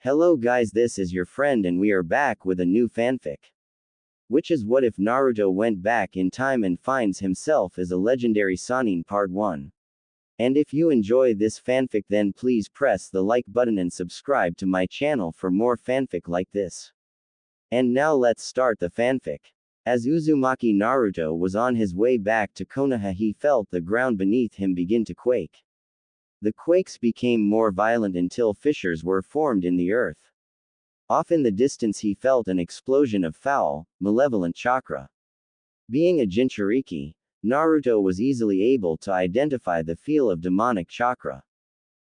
Hello guys, this is your friend and we are back with a new fanfic. Which is what if Naruto went back in time and finds himself as a legendary Sannin part 1. And if you enjoy this fanfic then please press the like button and subscribe to my channel for more fanfic like this. And now let's start the fanfic. As Uzumaki Naruto was on his way back to Konoha he felt the ground beneath him begin to quake. The quakes became more violent until fissures were formed in the earth. Off in the distance he felt an explosion of foul, malevolent chakra. Being a Jinchuriki, Naruto was easily able to identify the feel of demonic chakra.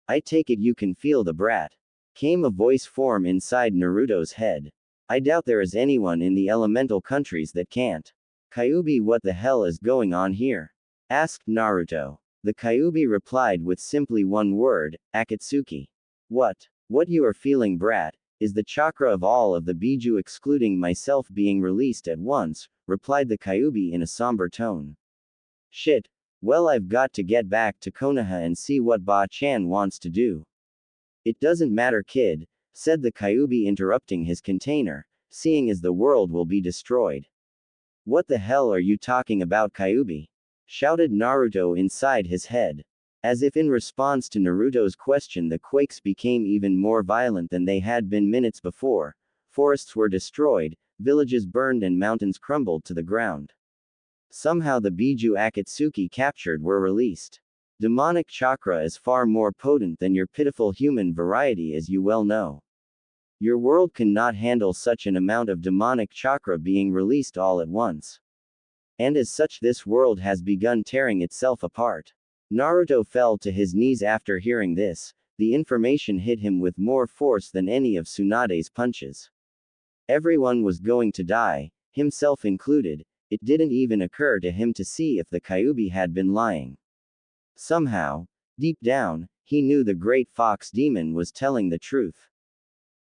I take it you can feel the brat. Came a voice form inside Naruto's head. I doubt there is anyone in the elemental countries that can't. Kyuubi, what the hell is going on here? Asked Naruto. The Kyuubi replied with simply one word, Akatsuki. What you are feeling, brat, is the chakra of all of the Biju excluding myself being released at once, replied the Kyuubi in a somber tone. Shit. Well, I've got to get back to Konoha and see what Ba-chan wants to do. It doesn't matter, kid, said the Kyuubi interrupting his container, seeing as the world will be destroyed. What the hell are you talking about, Kyuubi? Shouted Naruto inside his head. As if in response to Naruto's question, the quakes became even more violent than they had been minutes before. Forests were destroyed, villages burned and mountains crumbled to the ground. Somehow the Biju Akatsuki captured were released. Demonic chakra is far more potent than your pitiful human variety, as you well know. Your world cannot handle such an amount of demonic chakra being released all at once. And as such this world has begun tearing itself apart. Naruto fell to his knees after hearing this. The information hit him with more force than any of Tsunade's punches. Everyone was going to die, himself included. It didn't even occur to him to see if the Kyuubi had been lying. Somehow, deep down, he knew the great fox demon was telling the truth.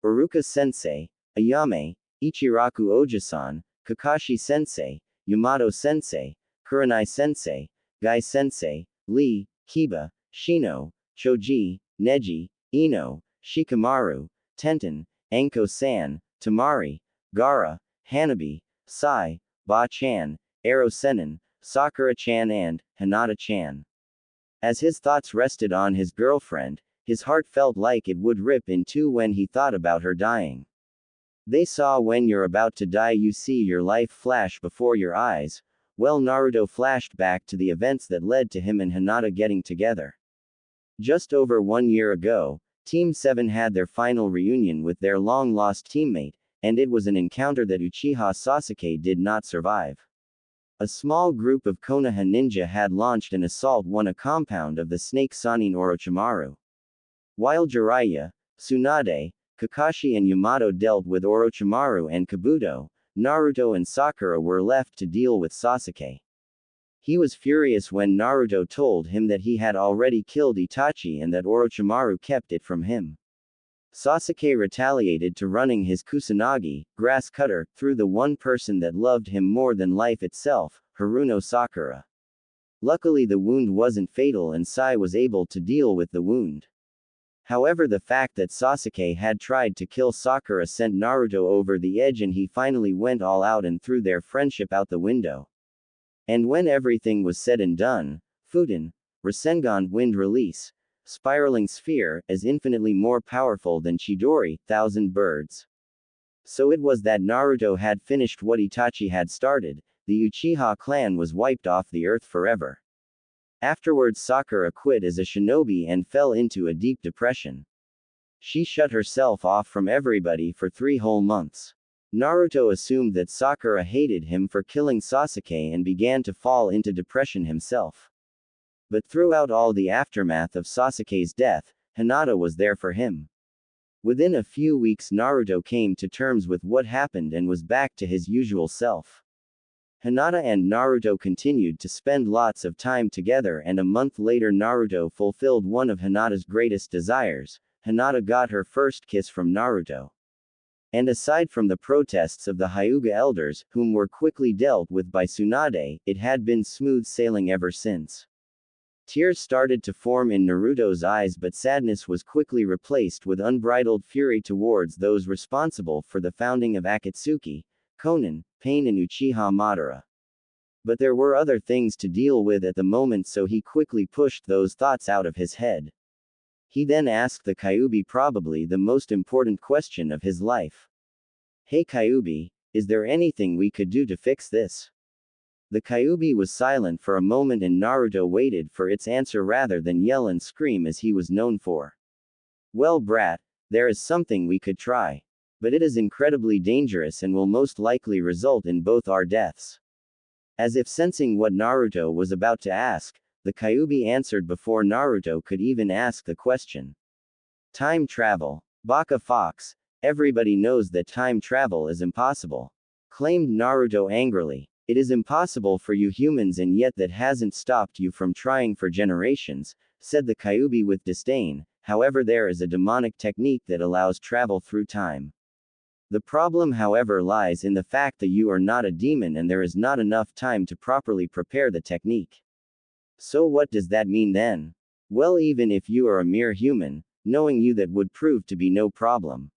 Iruka-sensei, Ayame, Ichiraku Oji-san, Kakashi-sensei, Yamato-sensei, Kurenai-sensei, Gai-sensei, Lee, Kiba, Shino, Choji, Neji, Ino, Shikamaru, Tenten, Anko-san, Tamari, Gaara, Hanabi, Sai, Ba-chan, Ero-sennin, Sakura-chan and Hinata-chan. As his thoughts rested on his girlfriend, his heart felt like it would rip in two when he thought about her dying. They saw when you're about to die you see your life flash before your eyes. Well, Naruto flashed back to the events that led to him and Hinata getting together. Just over 1 year ago, Team 7 had their final reunion with their long-lost teammate, and it was an encounter that Uchiha Sasuke did not survive. A small group of Konoha ninja had launched an assault on a compound of the snake Sannin Orochimaru. While Jiraiya, Tsunade, Kakashi and Yamato dealt with Orochimaru and Kabuto, Naruto and Sakura were left to deal with Sasuke. He was furious when Naruto told him that he had already killed Itachi and that Orochimaru kept it from him. Sasuke retaliated to running his Kusanagi, grass cutter, through the one person that loved him more than life itself, Haruno Sakura. Luckily the wound wasn't fatal and Sai was able to deal with the wound. However, the fact that Sasuke had tried to kill Sakura sent Naruto over the edge and he finally went all out and threw their friendship out the window. And when everything was said and done, Futen, Rasengan wind release, spiraling sphere, is infinitely more powerful than Chidori, thousand birds. So it was that Naruto had finished what Itachi had started. The Uchiha clan was wiped off the earth forever. Afterwards Sakura quit as a shinobi and fell into a deep depression. She shut herself off from everybody for 3 whole months. Naruto assumed that Sakura hated him for killing Sasuke and began to fall into depression himself. But throughout all the aftermath of Sasuke's death, Hinata was there for him. Within a few weeks Naruto came to terms with what happened and was back to his usual self. Hinata and Naruto continued to spend lots of time together and a month later Naruto fulfilled one of Hinata's greatest desires. Hinata got her first kiss from Naruto. And aside from the protests of the Hyuga elders, whom were quickly dealt with by Tsunade, it had been smooth sailing ever since. Tears started to form in Naruto's eyes, but sadness was quickly replaced with unbridled fury towards those responsible for the founding of Akatsuki, Konan, Pain and Uchiha Madara. But there were other things to deal with at the moment, so he quickly pushed those thoughts out of his head. He then asked the Kyuubi probably the most important question of his life. "Hey Kyuubi, is there anything we could do to fix this?" The Kyuubi was silent for a moment and Naruto waited for its answer rather than yell and scream as he was known for. "Well brat, there is something we could try. But it is incredibly dangerous and will most likely result in both our deaths." As if sensing what Naruto was about to ask, the Kyuubi answered before Naruto could even ask the question. "Time travel. Baka Fox, everybody knows that time travel is impossible," claimed Naruto angrily. "It is impossible for you humans and yet that hasn't stopped you from trying for generations," said the Kyuubi with disdain. "However, there is a demonic technique that allows travel through time. The problem, however, lies in the fact that you are not a demon and there is not enough time to properly prepare the technique." "So what does that mean then?" "Well, even if you are a mere human, knowing you that would prove to be no problem.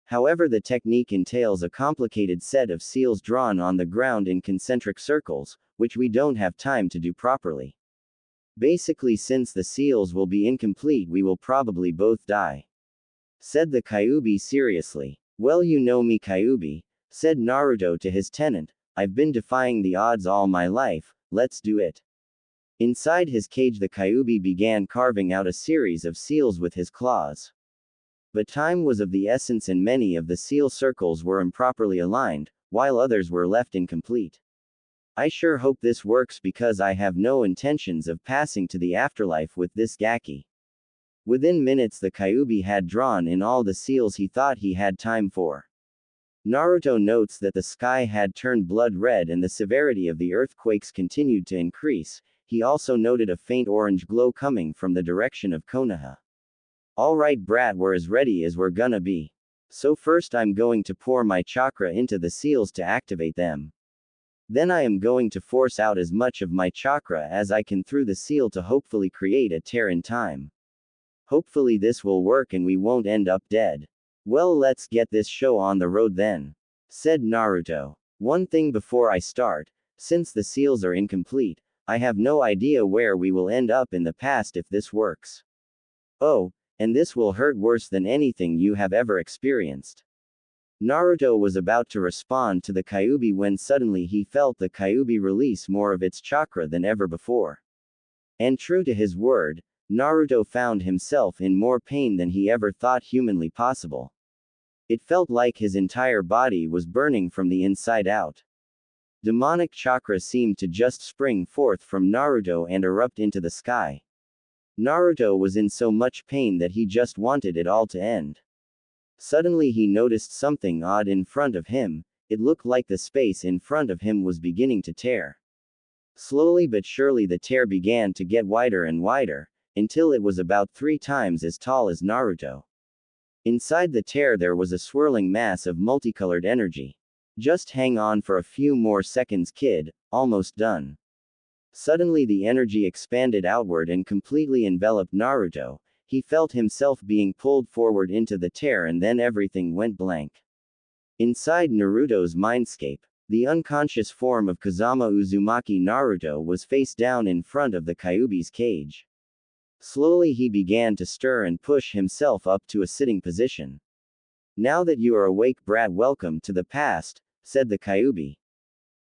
However, the technique entails a complicated set of seals drawn on the ground in concentric circles, which we don't have time to do properly. Basically, since the seals will be incomplete, we will probably both die," said the Kyuubi seriously. "Well, you know me Kyuubi," said Naruto to his tenant, "I've been defying the odds all my life, let's do it." Inside his cage, the Kyuubi began carving out a series of seals with his claws. But time was of the essence and many of the seal circles were improperly aligned, while others were left incomplete. "I sure hope this works because I have no intentions of passing to the afterlife with this gaki." Within minutes, the Kyuubi had drawn in all the seals he thought he had time for. Naruto notes that the sky had turned blood red and the severity of the earthquakes continued to increase. He also noted a faint orange glow coming from the direction of Konoha. "Alright brat, we're as ready as we're gonna be. So first I'm going to pour my chakra into the seals to activate them. Then I am going to force out as much of my chakra as I can through the seal to hopefully create a tear in time. Hopefully this will work and we won't end up dead." "Well, let's get this show on the road then," said Naruto. "One thing before I start, since the seals are incomplete, I have no idea where we will end up in the past if this works. Oh, and this will hurt worse than anything you have ever experienced." Naruto was about to respond to the Kyuubi when suddenly he felt the Kyuubi release more of its chakra than ever before. And true to his word, Naruto found himself in more pain than he ever thought humanly possible. It felt like his entire body was burning from the inside out. Demonic chakra seemed to just spring forth from Naruto and erupt into the sky. Naruto was in so much pain that he just wanted it all to end. Suddenly he noticed something odd in front of him. It looked like the space in front of him was beginning to tear. Slowly but surely the tear began to get wider and wider, until it was about 3 times as tall as Naruto. Inside the tear there was a swirling mass of multicolored energy. "Just hang on for a few more seconds kid, almost done." Suddenly the energy expanded outward and completely enveloped Naruto. He felt himself being pulled forward into the tear and then everything went blank. Inside Naruto's mindscape, the unconscious form of Kazama Uzumaki Naruto was face down in front of the Kyuubi's cage. Slowly he began to stir and push himself up to a sitting position. "Now that you are awake brat, welcome to the past," said the Kyuubi.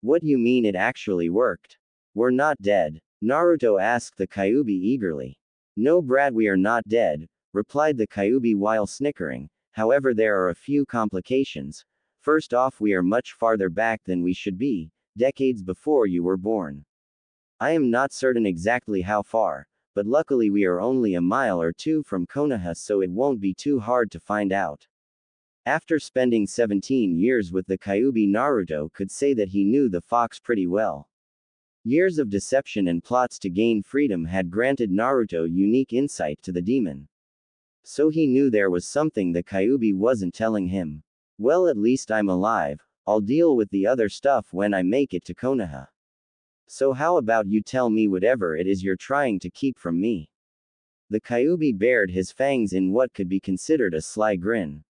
"What you mean it actually worked? We're not dead?" Naruto asked the Kyuubi eagerly. "No brat, we are not dead," replied the Kyuubi while snickering. "However, there are a few complications. First off, we are much farther back than we should be, decades before you were born. I am not certain exactly how far, but luckily we are only a mile or two from Konoha, so it won't be too hard to find out." After spending 17 years with the Kyuubi, Naruto could say that he knew the fox pretty well. Years of deception and plots to gain freedom had granted Naruto unique insight to the demon. So he knew there was something the Kyuubi wasn't telling him. "Well, at least I'm alive, I'll deal with the other stuff when I make it to Konoha." So how about you tell me whatever it is you're trying to keep from me? The Kyuubi bared his fangs in what could be considered a sly grin.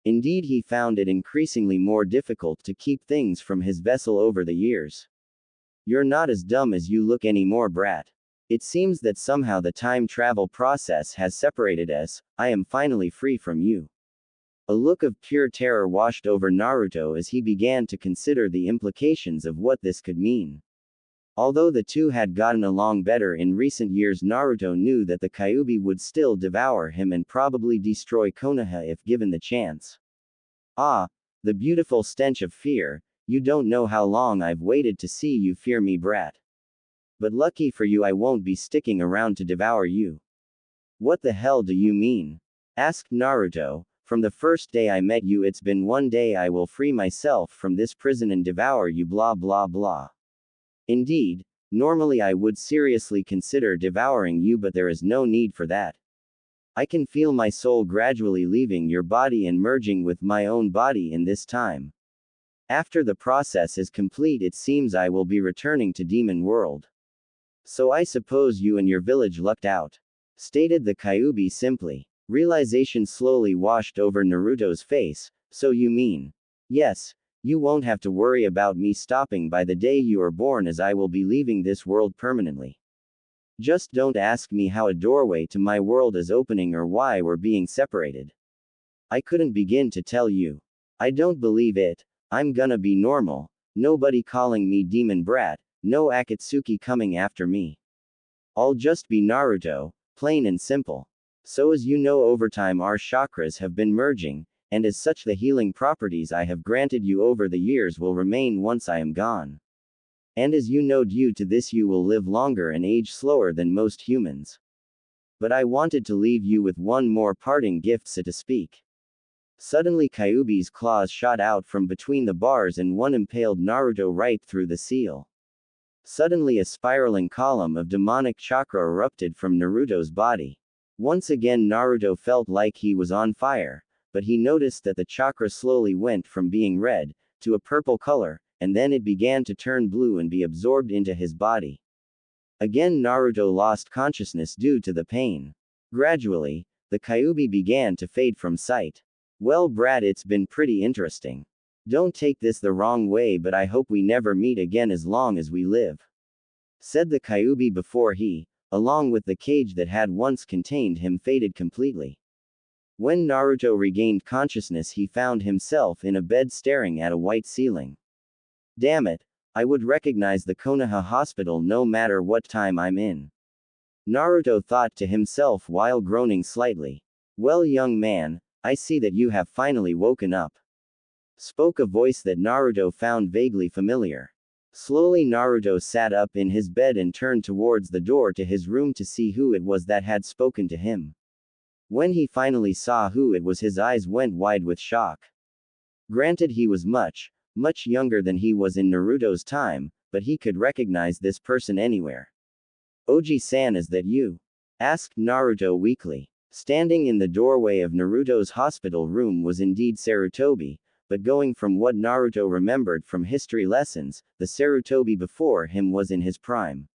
Indeed, he found it increasingly more difficult to keep things from his vessel over the years. You're not as dumb as you look anymore, brat. It seems that somehow the time travel process has separated us. I am finally free from you. A look of pure terror washed over Naruto as he began to consider the implications of what this could mean. Although the two had gotten along better in recent years, Naruto knew that the Kyuubi would still devour him and probably destroy Konoha if given the chance. Ah, the beautiful stench of fear. You don't know how long I've waited to see you fear me, brat. But lucky for you, I won't be sticking around to devour you. What the hell do you mean? Asked Naruto. From the first day I met you, it's been one day I will free myself from this prison and devour you, blah blah blah. Indeed, normally I would seriously consider devouring you, but there is no need for that. I can feel my soul gradually leaving your body and merging with my own body in this time. After the process is complete, it seems I will be returning to Demon World. So I suppose you and your village lucked out, stated the Kyuubi simply. Realization slowly washed over Naruto's face. So you mean? Yes, you won't have to worry about me stopping by the day you are born, as I will be leaving this world permanently. Just don't ask me how a doorway to my world is opening or why we're being separated. I couldn't begin to tell you. I don't believe it. I'm gonna be normal. Nobody calling me demon brat, no Akatsuki coming after me. I'll just be Naruto, plain and simple. So as you know, over time our chakras have been merging, and as such the healing properties I have granted you over the years will remain once I am gone. And as you know, due to this you will live longer and age slower than most humans. But I wanted to leave you with one more parting gift, so to speak. Suddenly Kyuubi's claws shot out from between the bars and one impaled Naruto right through the seal. Suddenly a spiraling column of demonic chakra erupted from Naruto's body. Once again Naruto felt like he was on fire, but he noticed that the chakra slowly went from being red to a purple color, and then it began to turn blue and be absorbed into his body. Again Naruto lost consciousness due to the pain. Gradually, the Kyuubi began to fade from sight. Well, brat, it's been pretty interesting. Don't take this the wrong way, but I hope we never meet again as long as we live, said the Kyuubi before he, along with the cage that had once contained him, faded completely. When Naruto regained consciousness, he found himself in a bed staring at a white ceiling. Damn it, I would recognize the Konoha hospital no matter what time I'm in, Naruto thought to himself while groaning slightly. Well, young man, I see that you have finally woken up, spoke a voice that Naruto found vaguely familiar. Slowly Naruto sat up in his bed and turned towards the door to his room to see who it was that had spoken to him. When he finally saw who it was, his eyes went wide with shock. Granted, he was much younger than he was in Naruto's time, but he could recognize this person anywhere. Oji-san, is that you? Asked Naruto weakly. Standing in the doorway of Naruto's hospital room was indeed Sarutobi, but going from what Naruto remembered from history lessons, the Sarutobi before him was in his prime.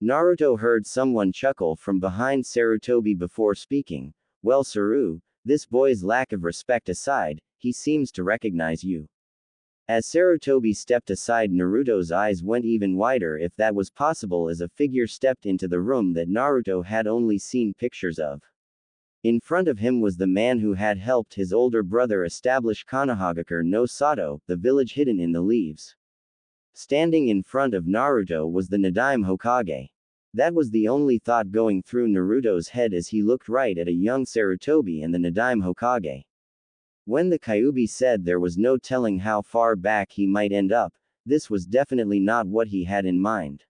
Naruto heard someone chuckle from behind Sarutobi before speaking. Well, Saru, this boy's lack of respect aside, he seems to recognize you. As Sarutobi stepped aside, Naruto's eyes went even wider, if that was possible, as a figure stepped into the room that Naruto had only seen pictures of. In front of him was the man who had helped his older brother establish Konohagakure no Sato, the village hidden in the leaves. Standing in front of Naruto was the Nadaime Hokage. That was the only thought going through Naruto's head as he looked right at a young Sarutobi and the Nadaime Hokage. When the Kyuubi said there was no telling how far back he might end up, this was definitely not what he had in mind.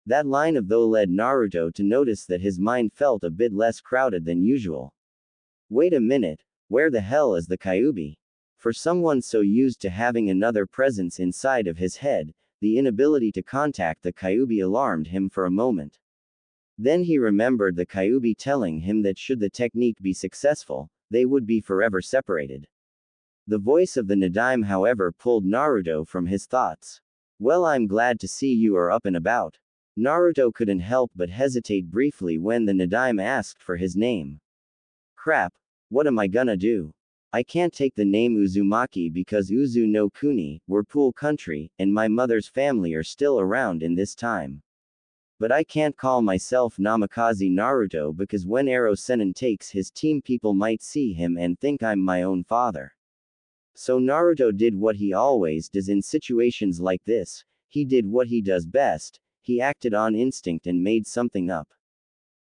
That line of though led Naruto to notice that his mind felt a bit less crowded than usual. Wait a minute, where the hell is the Kyuubi? For someone so used to having another presence inside of his head, the inability to contact the Kyuubi alarmed him for a moment. Then he remembered the Kyuubi telling him that should the technique be successful, they would be forever separated. The voice of the Nadaime, however, pulled Naruto from his thoughts. Well, I'm glad to see you are up and about. Naruto couldn't help but hesitate briefly when the Nadaime asked for his name. Crap, what am I gonna do? I can't take the name Uzumaki because Uzu no Kuni, Whirlpool Country, and my mother's family are still around in this time. But I can't call myself Namikaze Naruto because when Ero Sennin takes his team, people might see him and think I'm my own father. So Naruto did what he always does in situations like this. He did what he does best. He acted on instinct and made something up.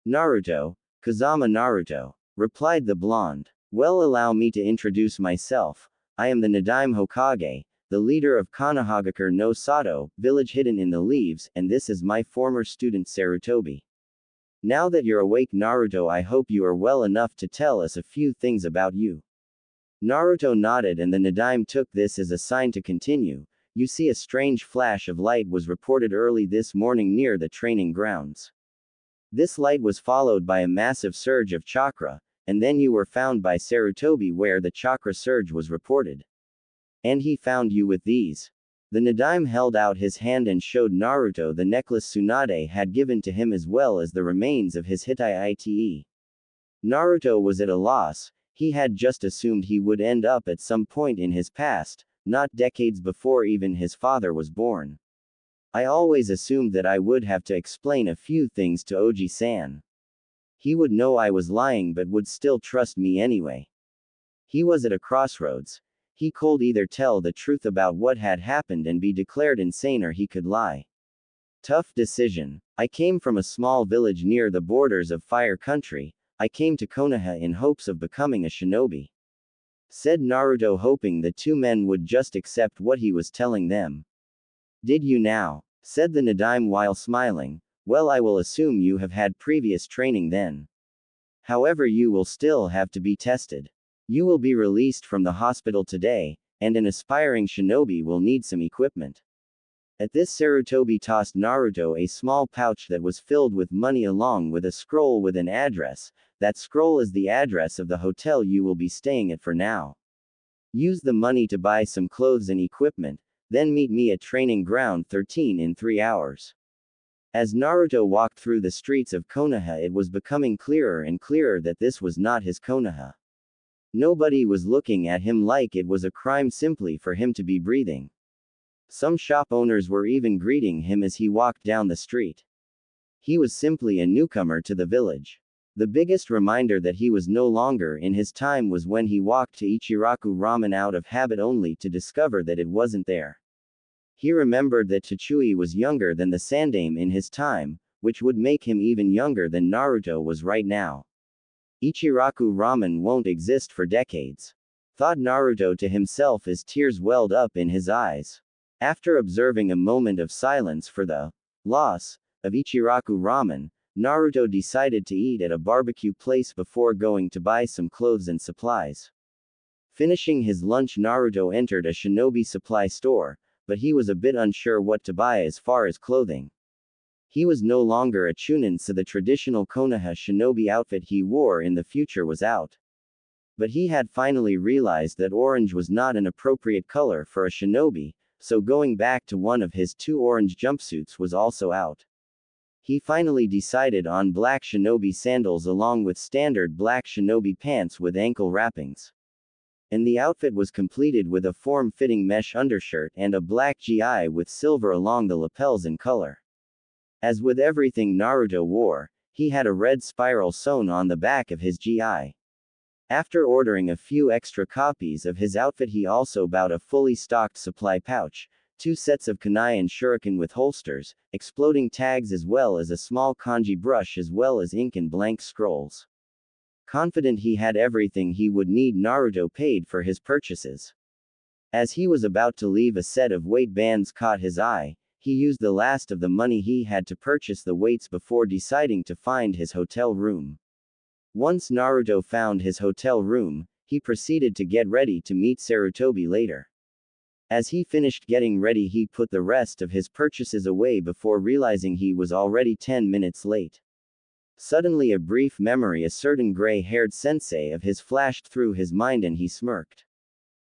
Naruto, Kazama Naruto, replied the blonde. Well, allow me to introduce myself. I am the Nadaime Hokage, the leader of Konohagakure no Sato, village hidden in the leaves, and this is my former student Sarutobi. Now that you're awake, Naruto, I hope you are well enough to tell us a few things about you. Naruto nodded and the Nadaime took this as a sign to continue. You see, a strange flash of light was reported early this morning near the training grounds. This light was followed by a massive surge of chakra, and then you were found by Sarutobi where the chakra surge was reported. And he found you with these. The Nadaime held out his hand and showed Naruto the necklace Tsunade had given to him as well as the remains of his Hitai-ite. Naruto was at a loss. He had just assumed he would end up at some point in his past, not decades before even his father was born. I always assumed that I would have to explain a few things to Oji-san. He would know I was lying but would still trust me anyway. He was at a crossroads. He could either tell the truth about what had happened and be declared insane, or he could lie. Tough decision. I came from a small village near the borders of Fire Country. I came to Konoha in hopes of becoming a shinobi, said Naruto, hoping the two men would just accept what he was telling them. Did you now? Said the Nadaime while smiling. Well, I will assume you have had previous training then. However, you will still have to be tested. You will be released from the hospital today, and an aspiring shinobi will need some equipment. At this, Sarutobi tossed Naruto a small pouch that was filled with money along with a scroll with an address. That scroll is the address of the hotel you will be staying at for now. Use the money to buy some clothes and equipment, then meet me at Training Ground 13 in 3 hours. As Naruto walked through the streets of Konoha, it was becoming clearer and clearer that this was not his Konoha. Nobody was looking at him like it was a crime simply for him to be breathing. Some shop owners were even greeting him as he walked down the street. He was simply a newcomer to the village. The biggest reminder that he was no longer in his time was when he walked to Ichiraku Ramen out of habit only to discover that it wasn't there. He remembered that Tsuchui was younger than the Sandaime in his time, which would make him even younger than Naruto was right now. Ichiraku Ramen won't exist for decades, thought Naruto to himself as tears welled up in his eyes. After observing a moment of silence for the loss of Ichiraku Ramen, Naruto decided to eat at a barbecue place before going to buy some clothes and supplies. Finishing his lunch, Naruto entered a shinobi supply store, but he was a bit unsure what to buy as far as clothing. He was no longer a chunin, so the traditional Konoha shinobi outfit he wore in the future was out. But he had finally realized that orange was not an appropriate color for a shinobi, so going back to one of his 2 orange jumpsuits was also out. He finally decided on black shinobi sandals along with standard black shinobi pants with ankle wrappings. And the outfit was completed with a form-fitting mesh undershirt and a black gi with silver along the lapels in color. As with everything Naruto wore, he had a red spiral sewn on the back of his gi. After ordering a few extra copies of his outfit, he also bought a fully stocked supply pouch, 2 sets of kunai and shuriken with holsters, exploding tags, as well as a small kanji brush, as well as ink and blank scrolls. Confident he had everything he would need, Naruto paid for his purchases. As he was about to leave, a set of weight bands caught his eye. He used the last of the money he had to purchase the weights before deciding to find his hotel room. Once Naruto found his hotel room, he proceeded to get ready to meet Sarutobi later. As he finished getting ready, he put the rest of his purchases away before realizing he was already 10 minutes late. Suddenly, a brief memory, a certain gray-haired sensei of his, flashed through his mind and he smirked.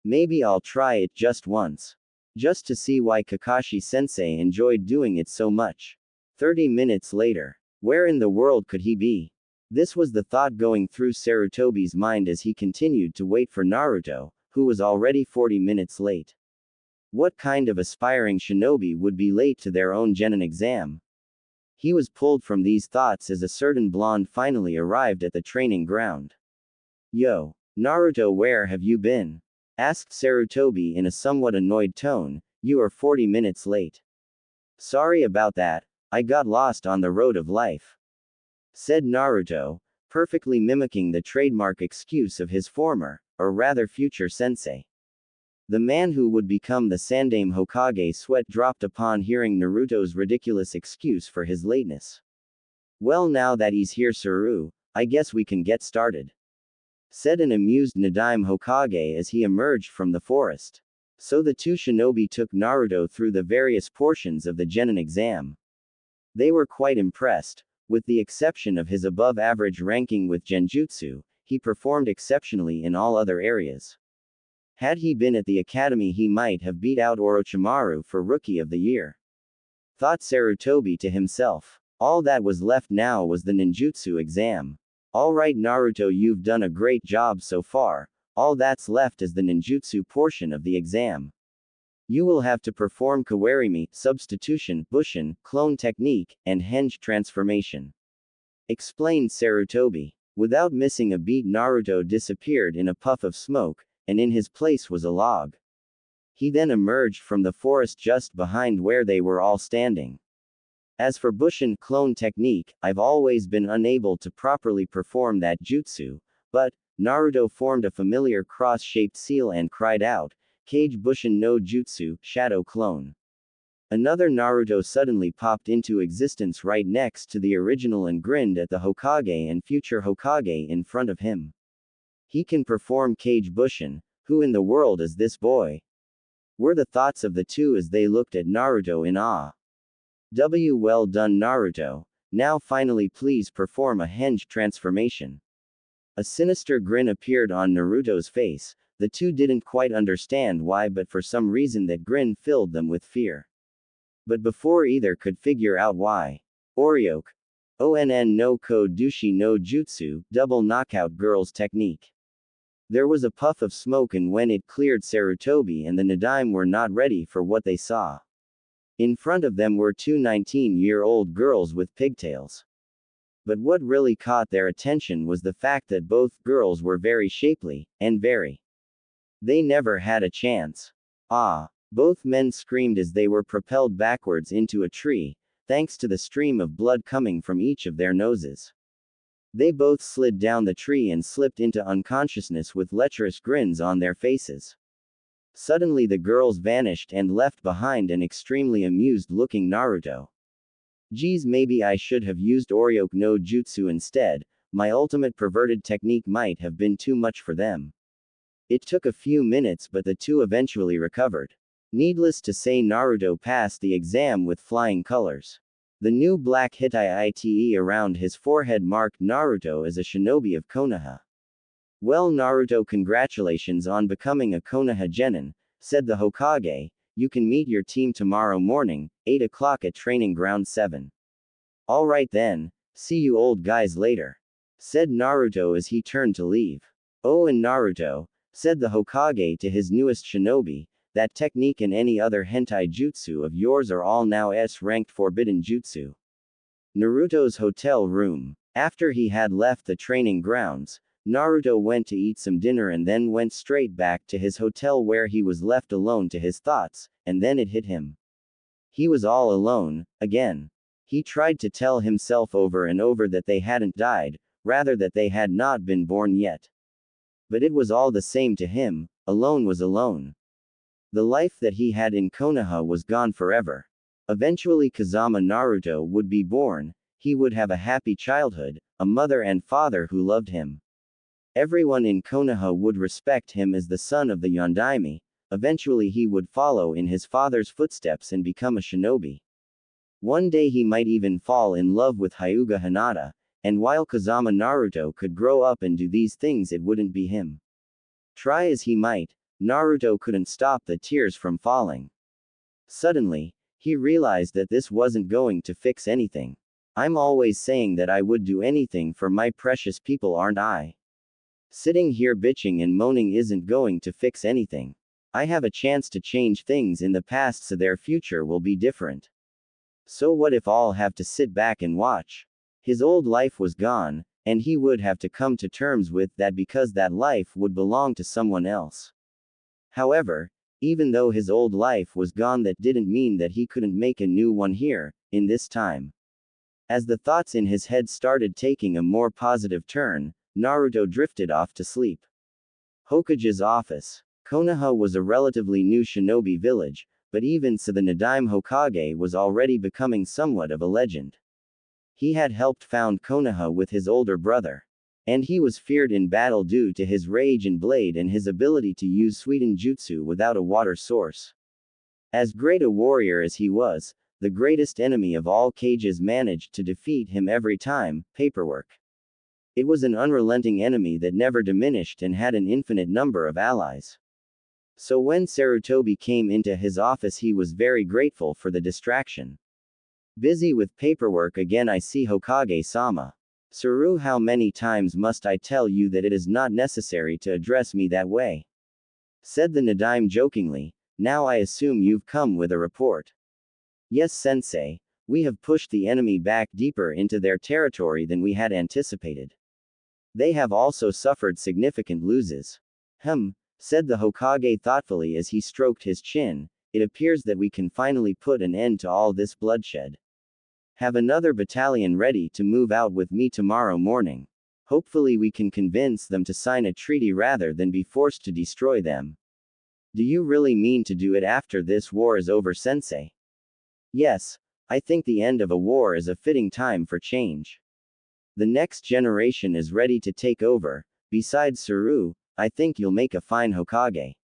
Maybe I'll try it just once. just to see why Kakashi-sensei enjoyed doing it so much. 30 minutes later. Where in the world could he be? This was the thought going through Sarutobi's mind as he continued to wait for Naruto, who was already 40 minutes late. What kind of aspiring shinobi would be late to their own genin exam? He was pulled from these thoughts as a certain blonde finally arrived at the training ground. Yo, Naruto, where have you been? Asked Sarutobi in a somewhat annoyed tone. You are 40 minutes late. Sorry about that, I got lost on the road of life, said Naruto, perfectly mimicking the trademark excuse of his former, or rather future sensei. The man who would become the Sandaime Hokage sweat dropped upon hearing Naruto's ridiculous excuse for his lateness. Well, now that he's here, Saru, I guess we can get started, said an amused Nadaime Hokage as he emerged from the forest. So the two shinobi took Naruto through the various portions of the genin exam. They were quite impressed. With the exception of his above-average ranking with Genjutsu, he performed exceptionally in all other areas. Had he been at the academy, he might have beat out Orochimaru for Rookie of the Year, thought Sarutobi to himself. All that was left now was the ninjutsu exam. Alright Naruto, you've done a great job so far. All that's left is the ninjutsu portion of the exam. You will have to perform kawarimi, substitution, bushin, clone technique, and henge transformation, explained Sarutobi. Without missing a beat, Naruto disappeared in a puff of smoke, and in his place was a log. He then emerged from the forest just behind where they were all standing. As for bushin, clone technique, I've always been unable to properly perform that jutsu, but Naruto formed a familiar cross-shaped seal and cried out, Kage Bushin no Jutsu, Shadow Clone. Another Naruto suddenly popped into existence right next to the original and grinned at the Hokage and future Hokage in front of him. He can perform Kage Bushin. Who in the world is this boy? Were the thoughts of the two as they looked at Naruto in awe. Well done, Naruto. Now finally please perform a henge transformation. A sinister grin appeared on Naruto's face. The two didn't quite understand why, but for some reason that grin filled them with fear. But before either could figure out why, Oryoke. Onn no ko dushi no jutsu, double knockout girls technique. There was a puff of smoke, and when it cleared, Sarutobi and the Nadaime were not ready for what they saw. In front of them were two 19-year-old girls with pigtails. But what really caught their attention was the fact that both girls were very shapely, and very. They never had a chance. Ah! Both men screamed as they were propelled backwards into a tree, thanks to the stream of blood coming from each of their noses. They both slid down the tree and slipped into unconsciousness with lecherous grins on their faces. Suddenly the girls vanished and left behind an extremely amused-looking Naruto. Geez, maybe I should have used Oryoke no Jutsu instead. My ultimate perverted technique might have been too much for them. It took a few minutes, but the two eventually recovered. Needless to say, Naruto passed the exam with flying colors. The new black Hitai around his forehead marked Naruto as a shinobi of Konoha. Well, Naruto, congratulations on becoming a Konoha genin, said the Hokage. You can meet your team tomorrow morning, 8 o'clock at Training Ground 7. Alright then, see you old guys later, said Naruto as he turned to leave. Oh, and Naruto, said the Hokage to his newest shinobi, that technique and any other hentai jutsu of yours are all now S-ranked forbidden jutsu. Naruto's hotel room. After he had left the training grounds, Naruto went to eat some dinner and then went straight back to his hotel where he was left alone to his thoughts, and then it hit him. He was all alone, again. He tried to tell himself over and over that they hadn't died, rather that they had not been born yet. But it was all the same to him, alone was alone. The life that he had in Konoha was gone forever. Eventually Kazama Naruto would be born, he would have a happy childhood, a mother and father who loved him. Everyone in Konoha would respect him as the son of the Yondaime. Eventually he would follow in his father's footsteps and become a shinobi. One day he might even fall in love with Hyuga Hinata, and while Kazama Naruto could grow up and do these things, it wouldn't be him. Try as he might, Naruto couldn't stop the tears from falling. Suddenly, he realized that this wasn't going to fix anything. I'm always saying that I would do anything for my precious people, aren't I? Sitting here bitching and moaning isn't going to fix anything. I have a chance to change things in the past so their future will be different. So what if I'll have to sit back and watch? His old life was gone, and he would have to come to terms with that because that life would belong to someone else. However, even though his old life was gone, that didn't mean that he couldn't make a new one here, in this time. As the thoughts in his head started taking a more positive turn, Naruto drifted off to sleep. Hokage's office. Konoha was a relatively new shinobi village, but even so the Nadaime Hokage was already becoming somewhat of a legend. He had helped found Konoha with his older brother. And he was feared in battle due to his rage and blade and his ability to use Suiten Jutsu without a water source. As great a warrior as he was, the greatest enemy of all Kages managed to defeat him every time, paperwork. It was an unrelenting enemy that never diminished and had an infinite number of allies. So when Sarutobi came into his office, he was very grateful for the distraction. Busy with paperwork again, I see Hokage-sama. Saru, how many times must I tell you that it is not necessary to address me that way? Said the Nadaime jokingly. Now I assume you've come with a report. Yes, sensei. We have pushed the enemy back deeper into their territory than we had anticipated. They have also suffered significant losses. Said the Hokage thoughtfully as he stroked his chin. It appears that we can finally put an end to all this bloodshed. Have another battalion ready to move out with me tomorrow morning. Hopefully we can convince them to sign a treaty rather than be forced to destroy them. Do you really mean to do it after this war is over, sensei? Yes, I think the end of a war is a fitting time for change. The next generation is ready to take over. Besides Saru, I think you'll make a fine Hokage.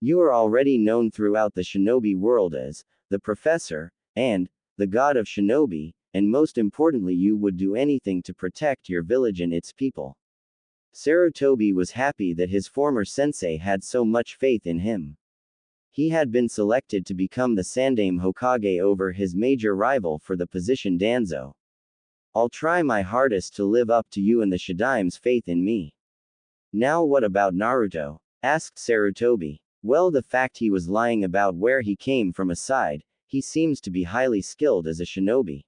You are already known throughout the shinobi world as the Professor, and the God of Shinobi, and most importantly, you would do anything to protect your village and its people. Sarutobi was happy that his former sensei had so much faith in him. He had been selected to become the Sandaime Hokage over his major rival for the position, Danzo. I'll try my hardest to live up to you and the Shidaime's faith in me. Now what about Naruto? Asked Sarutobi. Well, the fact he was lying about where he came from aside, he seems to be highly skilled as a shinobi.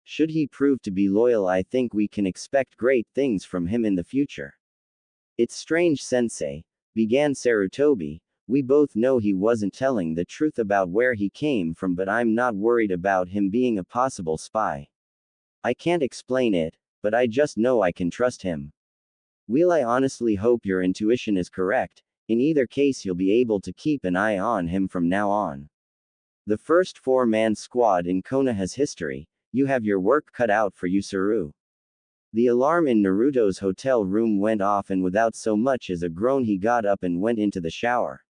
Should he prove to be loyal, I think we can expect great things from him in the future. It's strange, sensei, began Sarutobi. We both know he wasn't telling the truth about where he came from, but I'm not worried about him being a possible spy. I can't explain it, but I just know I can trust him. Well, I honestly hope your intuition is correct. In either case, you'll be able to keep an eye on him from now on. The first four-man squad in Konoha's history, you have your work cut out for you, Saru. The alarm in Naruto's hotel room went off, and without so much as a groan he got up and went into the shower.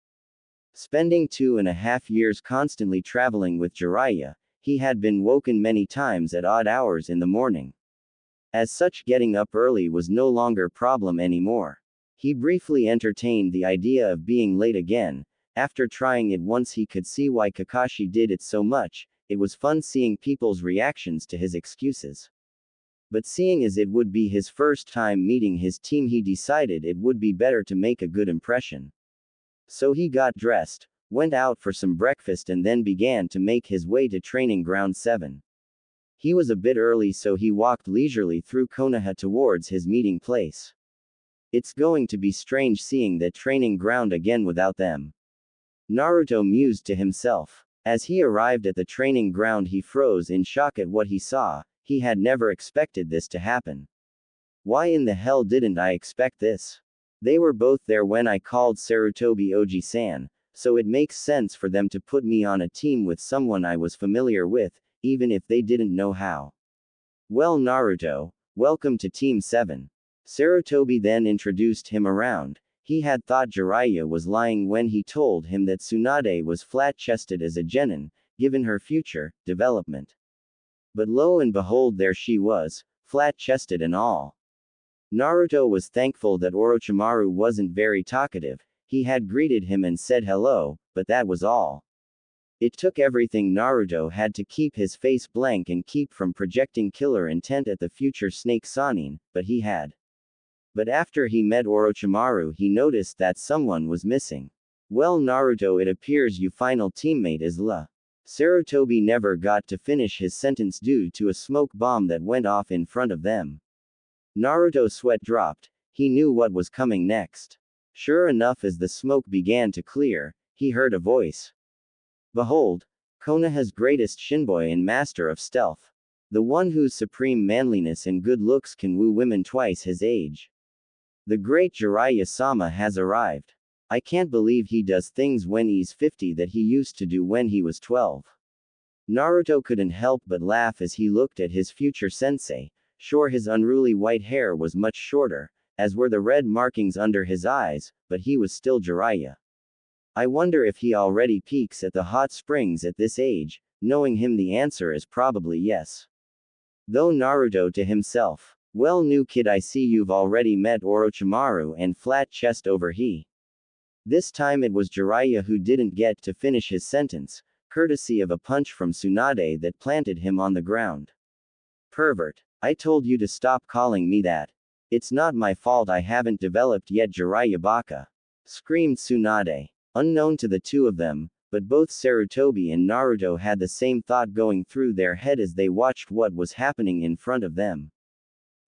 Spending 2.5 years constantly traveling with Jiraiya, he had been woken many times at odd hours in the morning. As such, getting up early was no longer a problem anymore. He briefly entertained the idea of being late again. After trying it once, he could see why Kakashi did it so much. It was fun seeing people's reactions to his excuses. But seeing as it would be his first time meeting his team, he decided it would be better to make a good impression. So he got dressed, went out for some breakfast, and then began to make his way to Training Ground 7. He was a bit early, so he walked leisurely through Konoha towards his meeting place. It's going to be strange seeing that training ground again without them. Naruto mused to himself. As he arrived at the training ground, he froze in shock at what he saw. He had never expected this to happen. Why in the hell didn't I expect this? They were both there when I called Sarutobi Oji-san, so it makes sense for them to put me on a team with someone I was familiar with, even if they didn't know how. Well, Naruto, welcome to Team 7. Sarutobi then introduced him around. He had thought Jiraiya was lying when he told him that Tsunade was flat-chested as a genin, given her future development. But lo and behold, there she was, flat-chested and all. Naruto was thankful that Orochimaru wasn't very talkative. He had greeted him and said hello, but that was all. It took everything Naruto had to keep his face blank and keep from projecting killer intent at the future Snake Sannin, but he had. But after he met Orochimaru, he noticed that someone was missing. Well, Naruto, it appears your final teammate is La. Sarutobi never got to finish his sentence due to a smoke bomb that went off in front of them. Naruto's sweat dropped. He knew what was coming next. Sure enough, as the smoke began to clear, he heard a voice. Behold, Konoha's greatest shinboy and master of stealth. The one whose supreme manliness and good looks can woo women twice his age. The great Jiraiya-sama has arrived. I can't believe he does things when he's 50 that he used to do when he was 12. Naruto couldn't help but laugh as he looked at his future sensei. Sure, his unruly white hair was much shorter, as were the red markings under his eyes, but he was still Jiraiya. I wonder if he already peaks at the hot springs at this age. Knowing him, the answer is probably yes. Though Naruto to himself, well, new kid, I see you've already met Orochimaru, and flat chest over he. This time it was Jiraiya who didn't get to finish his sentence, courtesy of a punch from Tsunade that planted him on the ground. Pervert. I told you to stop calling me that. It's not my fault I haven't developed yet, Jiraiya Baka. Screamed Tsunade. Unknown to the two of them, but both Sarutobi and Naruto had the same thought going through their head as they watched what was happening in front of them.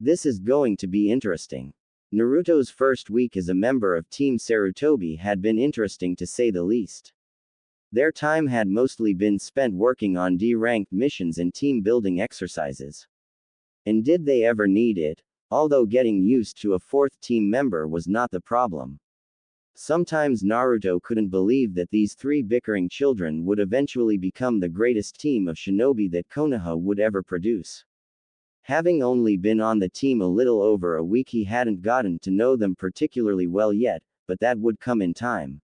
This is going to be interesting. Naruto's first week as a member of Team Sarutobi had been interesting to say the least. Their time had mostly been spent working on D-ranked missions and team-building exercises. And did they ever need it? Although getting used to a fourth team member was not the problem. Sometimes Naruto couldn't believe that these three bickering children would eventually become the greatest team of shinobi that Konoha would ever produce. Having only been on the team a little over a week, he hadn't gotten to know them particularly well yet, but that would come in time.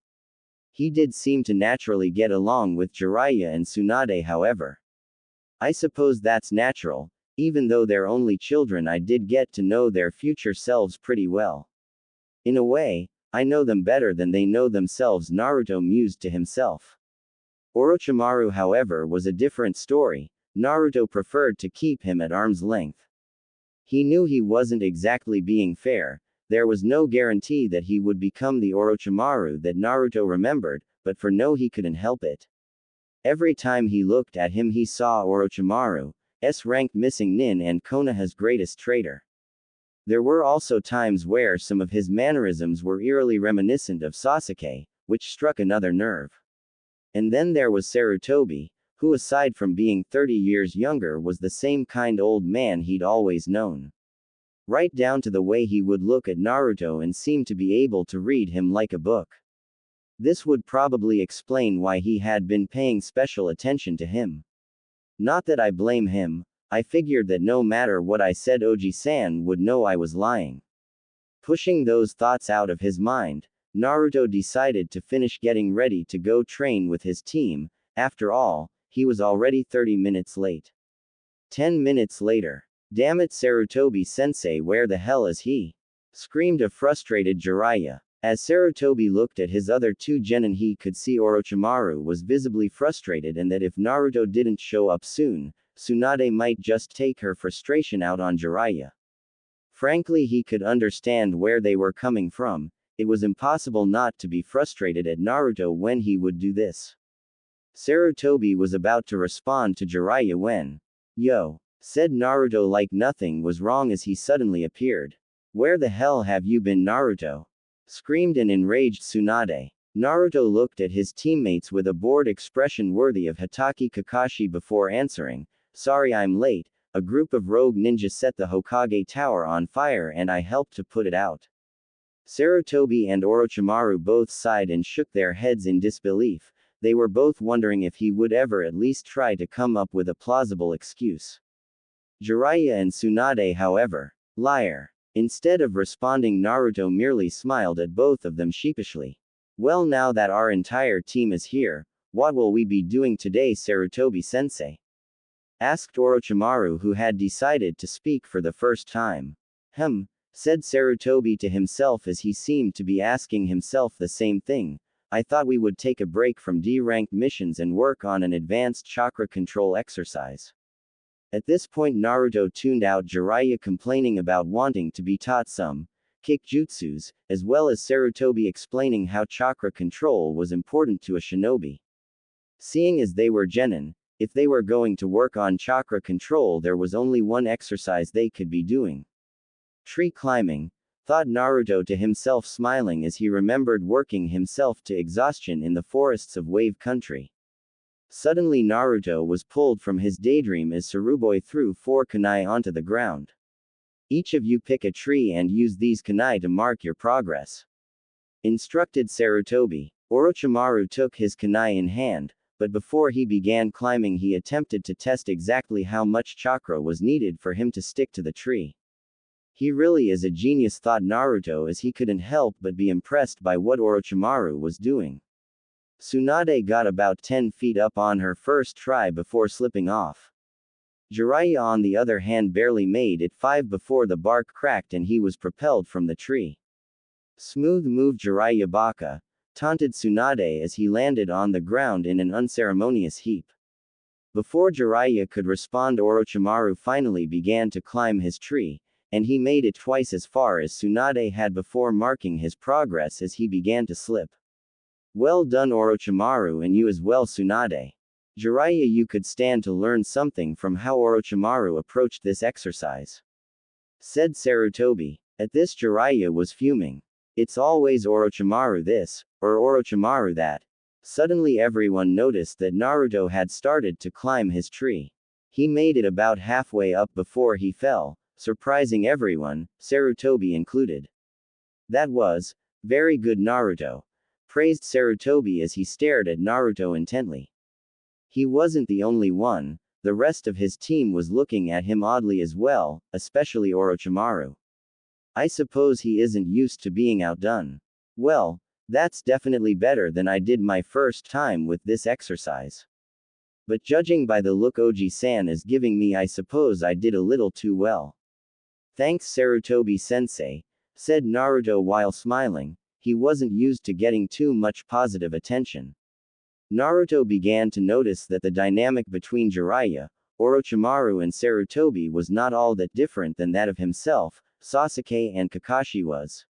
He did seem to naturally get along with Jiraiya and Tsunade, however. I suppose that's natural. Even though they're only children, I did get to know their future selves pretty well. In a way, I know them better than they know themselves, Naruto mused to himself. Orochimaru, however, was a different story. Naruto preferred to keep him at arm's length. He knew he wasn't exactly being fair. There was no guarantee that he would become the Orochimaru that Naruto remembered, but for no, he couldn't help it. Every time he looked at him, he saw Orochimaru's ranked missing nin and Konoha's greatest traitor. There were also times where some of his mannerisms were eerily reminiscent of Sasuke, which struck another nerve. And then there was Sarutobi, who, aside from being 30 years younger, was the same kind old man he'd always known. Right down to the way he would look at Naruto and seem to be able to read him like a book. This would probably explain why he had been paying special attention to him. Not that I blame him. I figured that no matter what I said, Oji-san would know I was lying. Pushing those thoughts out of his mind, Naruto decided to finish getting ready to go train with his team. After all, he was already 30 minutes late. 10 minutes later. Damn it, Sarutobi-sensei, where the hell is he? Screamed a frustrated Jiraiya. As Sarutobi looked at his other two genin, he could see Orochimaru was visibly frustrated, and that if Naruto didn't show up soon, Tsunade might just take her frustration out on Jiraiya. Frankly, he could understand where they were coming from. It was impossible not to be frustrated at Naruto when he would do this. Sarutobi was about to respond to Jiraiya when, "Yo," said Naruto like nothing was wrong as he suddenly appeared. "Where the hell have you been, Naruto?" screamed an enraged Tsunade. Naruto looked at his teammates with a bored expression worthy of Hatake Kakashi before answering, "Sorry I'm late. A group of rogue ninjas set the Hokage Tower on fire and I helped to put it out." Sarutobi and Orochimaru both sighed and shook their heads in disbelief. They were both wondering if he would ever at least try to come up with a plausible excuse. Jiraiya and Tsunade, however, liar. Instead of responding, Naruto merely smiled at both of them sheepishly. "Well, now that our entire team is here, what will we be doing today, Sarutobi-sensei?" asked Orochimaru, who had decided to speak for the first time. Said Sarutobi to himself as he seemed to be asking himself the same thing. I thought we would take a break from D-ranked missions and work on an advanced chakra control exercise. At this point Naruto tuned out Jiraiya complaining about wanting to be taught some kick-jutsus, as well as Sarutobi explaining how chakra control was important to a shinobi. Seeing as they were genin, if they were going to work on chakra control there was only one exercise they could be doing. Tree climbing, thought Naruto to himself smiling as he remembered working himself to exhaustion in the forests of Wave Country. Suddenly Naruto was pulled from his daydream as Tsuruboy threw 4 kunai onto the ground. Each of you pick a tree and use these kunai to mark your progress, instructed Sarutobi. Orochimaru took his kunai in hand, but before he began climbing he attempted to test exactly how much chakra was needed for him to stick to the tree. He really is a genius, thought Naruto as he couldn't help but be impressed by what Orochimaru was doing. Tsunade got about 10 feet up on her first try before slipping off. Jiraiya on the other hand barely made it 5 before the bark cracked and he was propelled from the tree. Smooth move Jiraiya Baka, taunted Tsunade as he landed on the ground in an unceremonious heap. Before Jiraiya could respond Orochimaru finally began to climb his tree, and he made it twice as far as Tsunade had before marking his progress as he began to slip. Well done Orochimaru, and you as well Tsunade. Jiraiya, you could stand to learn something from how Orochimaru approached this exercise, said Sarutobi. At this Jiraiya was fuming. It's always Orochimaru this, or Orochimaru that. Suddenly everyone noticed that Naruto had started to climb his tree. He made it about halfway up before he fell, surprising everyone, Sarutobi included. That was very good Naruto, praised Sarutobi as he stared at Naruto intently. He wasn't the only one, the rest of his team was looking at him oddly as well, especially Orochimaru. I suppose he isn't used to being outdone. Well, that's definitely better than I did my first time with this exercise. But judging by the look Oji-san is giving me, I suppose I did a little too well. Thanks Sarutobi-sensei, said Naruto while smiling. He wasn't used to getting too much positive attention. Naruto began to notice that the dynamic between Jiraiya, Orochimaru and Sarutobi was not all that different than that of himself, Sasuke and Kakashi was.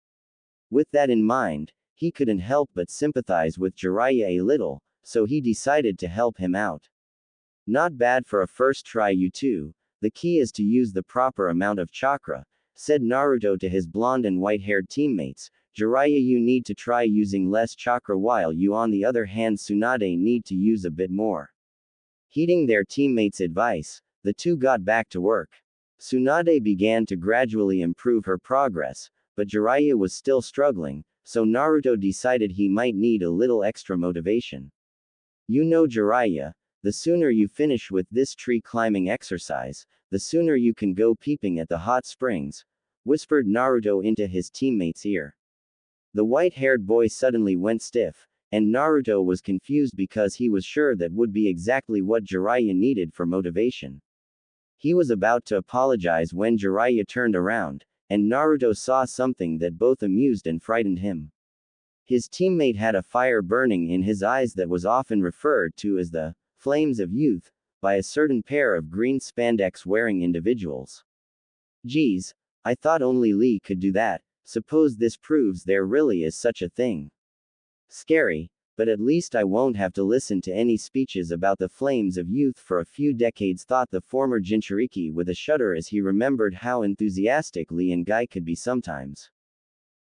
With that in mind, he couldn't help but sympathize with Jiraiya a little, so he decided to help him out. Not bad for a first try you two, the key is to use the proper amount of chakra, said Naruto to his blonde and white-haired teammates. Jiraiya, you need to try using less chakra while you on the other hand Tsunade need to use a bit more. Heeding their teammates' advice, the two got back to work. Tsunade began to gradually improve her progress, but Jiraiya was still struggling, so Naruto decided he might need a little extra motivation. You know Jiraiya, the sooner you finish with this tree climbing exercise, the sooner you can go peeping at the hot springs, whispered Naruto into his teammate's ear. The white-haired boy suddenly went stiff, and Naruto was confused because he was sure that would be exactly what Jiraiya needed for motivation. He was about to apologize when Jiraiya turned around, and Naruto saw something that both amused and frightened him. His teammate had a fire burning in his eyes that was often referred to as the flames of youth by a certain pair of green spandex-wearing individuals. Geez, I thought only Lee could do that. Suppose this proves there really is such a thing. Scary, but at least I won't have to listen to any speeches about the flames of youth for a few decades, thought the former Jinchuriki with a shudder as he remembered how enthusiastic Lee and Guy could be sometimes.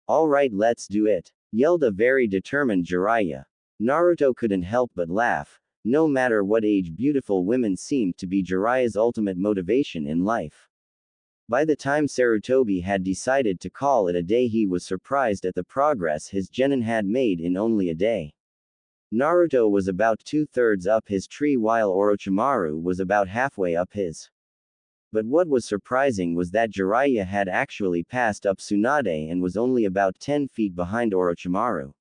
Alright, let's do it, yelled a very determined Jiraiya. Naruto couldn't help but laugh. No matter what age, beautiful women seemed to be Jiraiya's ultimate motivation in life. By the time Sarutobi had decided to call it a day, he was surprised at the progress his genin had made in only a day. Naruto was about 2/3 up his tree while Orochimaru was about halfway up his. But what was surprising was that Jiraiya had actually passed up Tsunade and was only about 10 feet behind Orochimaru.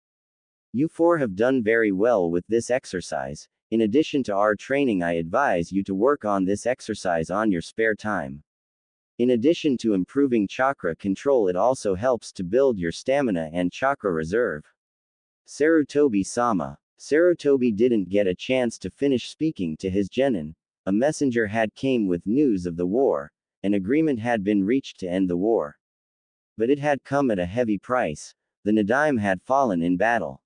You four have done very well with this exercise. In addition to our training, I advise you to work on this exercise on your spare time. In addition to improving chakra control, it also helps to build your stamina and chakra reserve. Sarutobi-sama. Sarutobi didn't get a chance to finish speaking to his genin. A messenger had came with news of the war. An agreement had been reached to end the war. But it had come at a heavy price. The Nadaime had fallen in battle.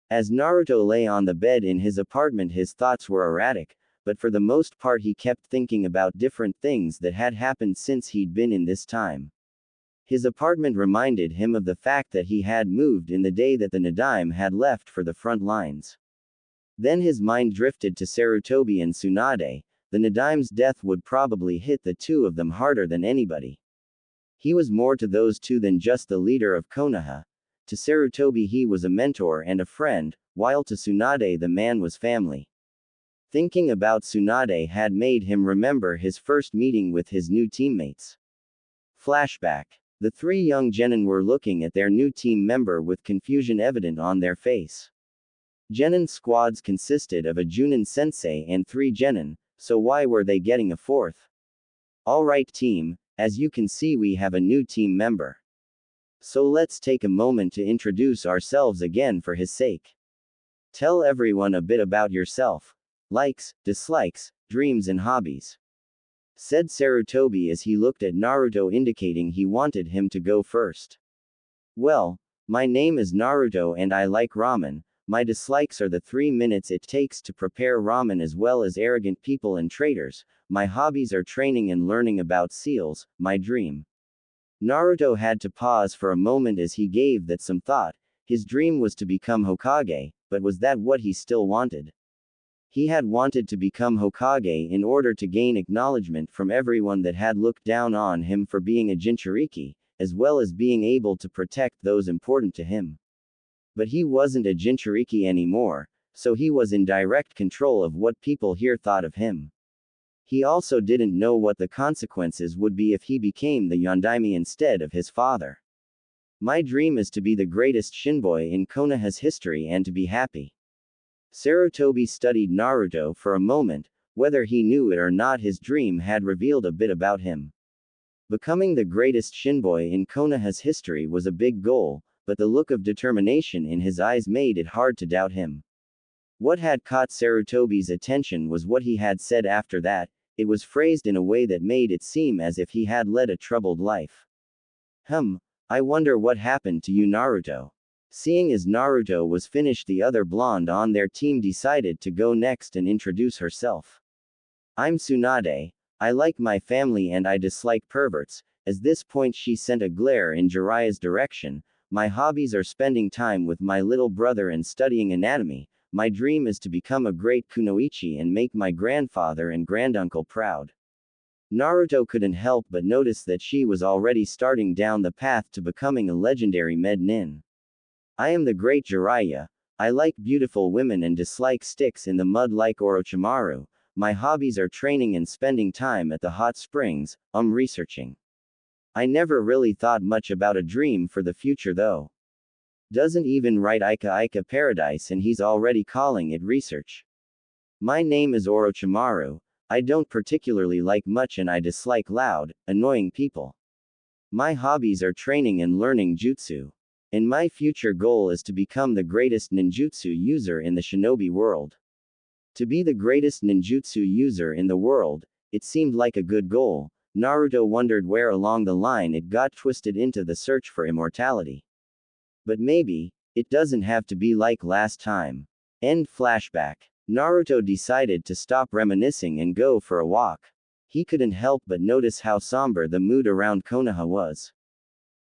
As Naruto lay on the bed in his apartment, his thoughts were erratic, but for the most part he kept thinking about different things that had happened since he'd been in this time. His apartment reminded him of the fact that he had moved in the day that the Nadaime had left for the front lines. Then his mind drifted to Sarutobi and Tsunade. The Nadaime's death would probably hit the two of them harder than anybody. He was more to those two than just the leader of Konoha. To Sarutobi he was a mentor and a friend, while to Tsunade the man was family. Thinking about Tsunade had made him remember his first meeting with his new teammates. Flashback. The three young genin were looking at their new team member with confusion evident on their face. Genin squads consisted of a Junin sensei and 3 genin, so why were they getting a 4th? Alright team, as you can see we have a new team member. So let's take a moment to introduce ourselves again for his sake. Tell everyone a bit about yourself. Likes, dislikes, dreams and hobbies. Said Sarutobi as he looked at Naruto, indicating he wanted him to go first. Well, my name is Naruto and I like ramen. My dislikes are the 3 minutes it takes to prepare ramen as well as arrogant people and traitors. My hobbies are training and learning about seals. My dream. Naruto had to pause for a moment as he gave that some thought. His dream was to become Hokage, but was that what he still wanted? He had wanted to become Hokage in order to gain acknowledgement from everyone that had looked down on him for being a Jinchuriki, as well as being able to protect those important to him. But he wasn't a Jinchuriki anymore, so he was in direct control of what people here thought of him. He also didn't know what the consequences would be if he became the Yondaime instead of his father. My dream is to be the greatest shinboy in Konoha's history and to be happy. Sarutobi studied Naruto for a moment. Whether he knew it or not, his dream had revealed a bit about him. Becoming the greatest shinboy in Konoha's history was a big goal, but the look of determination in his eyes made it hard to doubt him. What had caught Sarutobi's attention was what he had said after that. It was phrased in a way that made it seem as if he had led a troubled life. I wonder what happened to you, Naruto. Seeing as Naruto was finished, the other blonde on their team decided to go next and introduce herself. I'm Tsunade. I like my family and I dislike perverts. At this point she sent a glare in Jiraiya's direction. My hobbies are spending time with my little brother and studying anatomy. My dream is to become a great kunoichi and make my grandfather and granduncle proud. Naruto couldn't help but notice that she was already starting down the path to becoming a legendary med nin. I am the great Jiraiya. I like beautiful women and dislike sticks in the mud like Orochimaru. My hobbies are training and spending time at the hot springs. Researching. I never really thought much about a dream for the future though. Doesn't even write Ika Paradise and he's already calling it research. My name is Orochimaru. I don't particularly like much and I dislike loud, annoying people. My hobbies are training and learning jutsu. And my future goal is to become the greatest ninjutsu user in the shinobi world. To be the greatest ninjutsu user in the world, it seemed like a good goal. Naruto wondered where along the line it got twisted into the search for immortality. But maybe, it doesn't have to be like last time. End flashback. Naruto decided to stop reminiscing and go for a walk. He couldn't help but notice how somber the mood around Konoha was.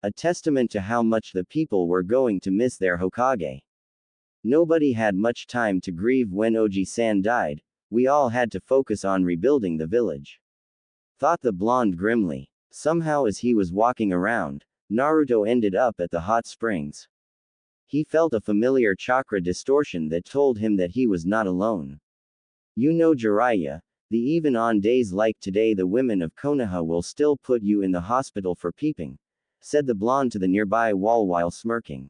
A testament to how much the people were going to miss their Hokage. Nobody had much time to grieve when Oji-san died. We all had to focus on rebuilding the village. Thought the blonde grimly. Somehow as he was walking around, Naruto ended up at the hot springs. He felt a familiar chakra distortion that told him that he was not alone. You know Jiraiya, even on days like today the women of Konoha will still put you in the hospital for peeping, said the blonde to the nearby wall while smirking.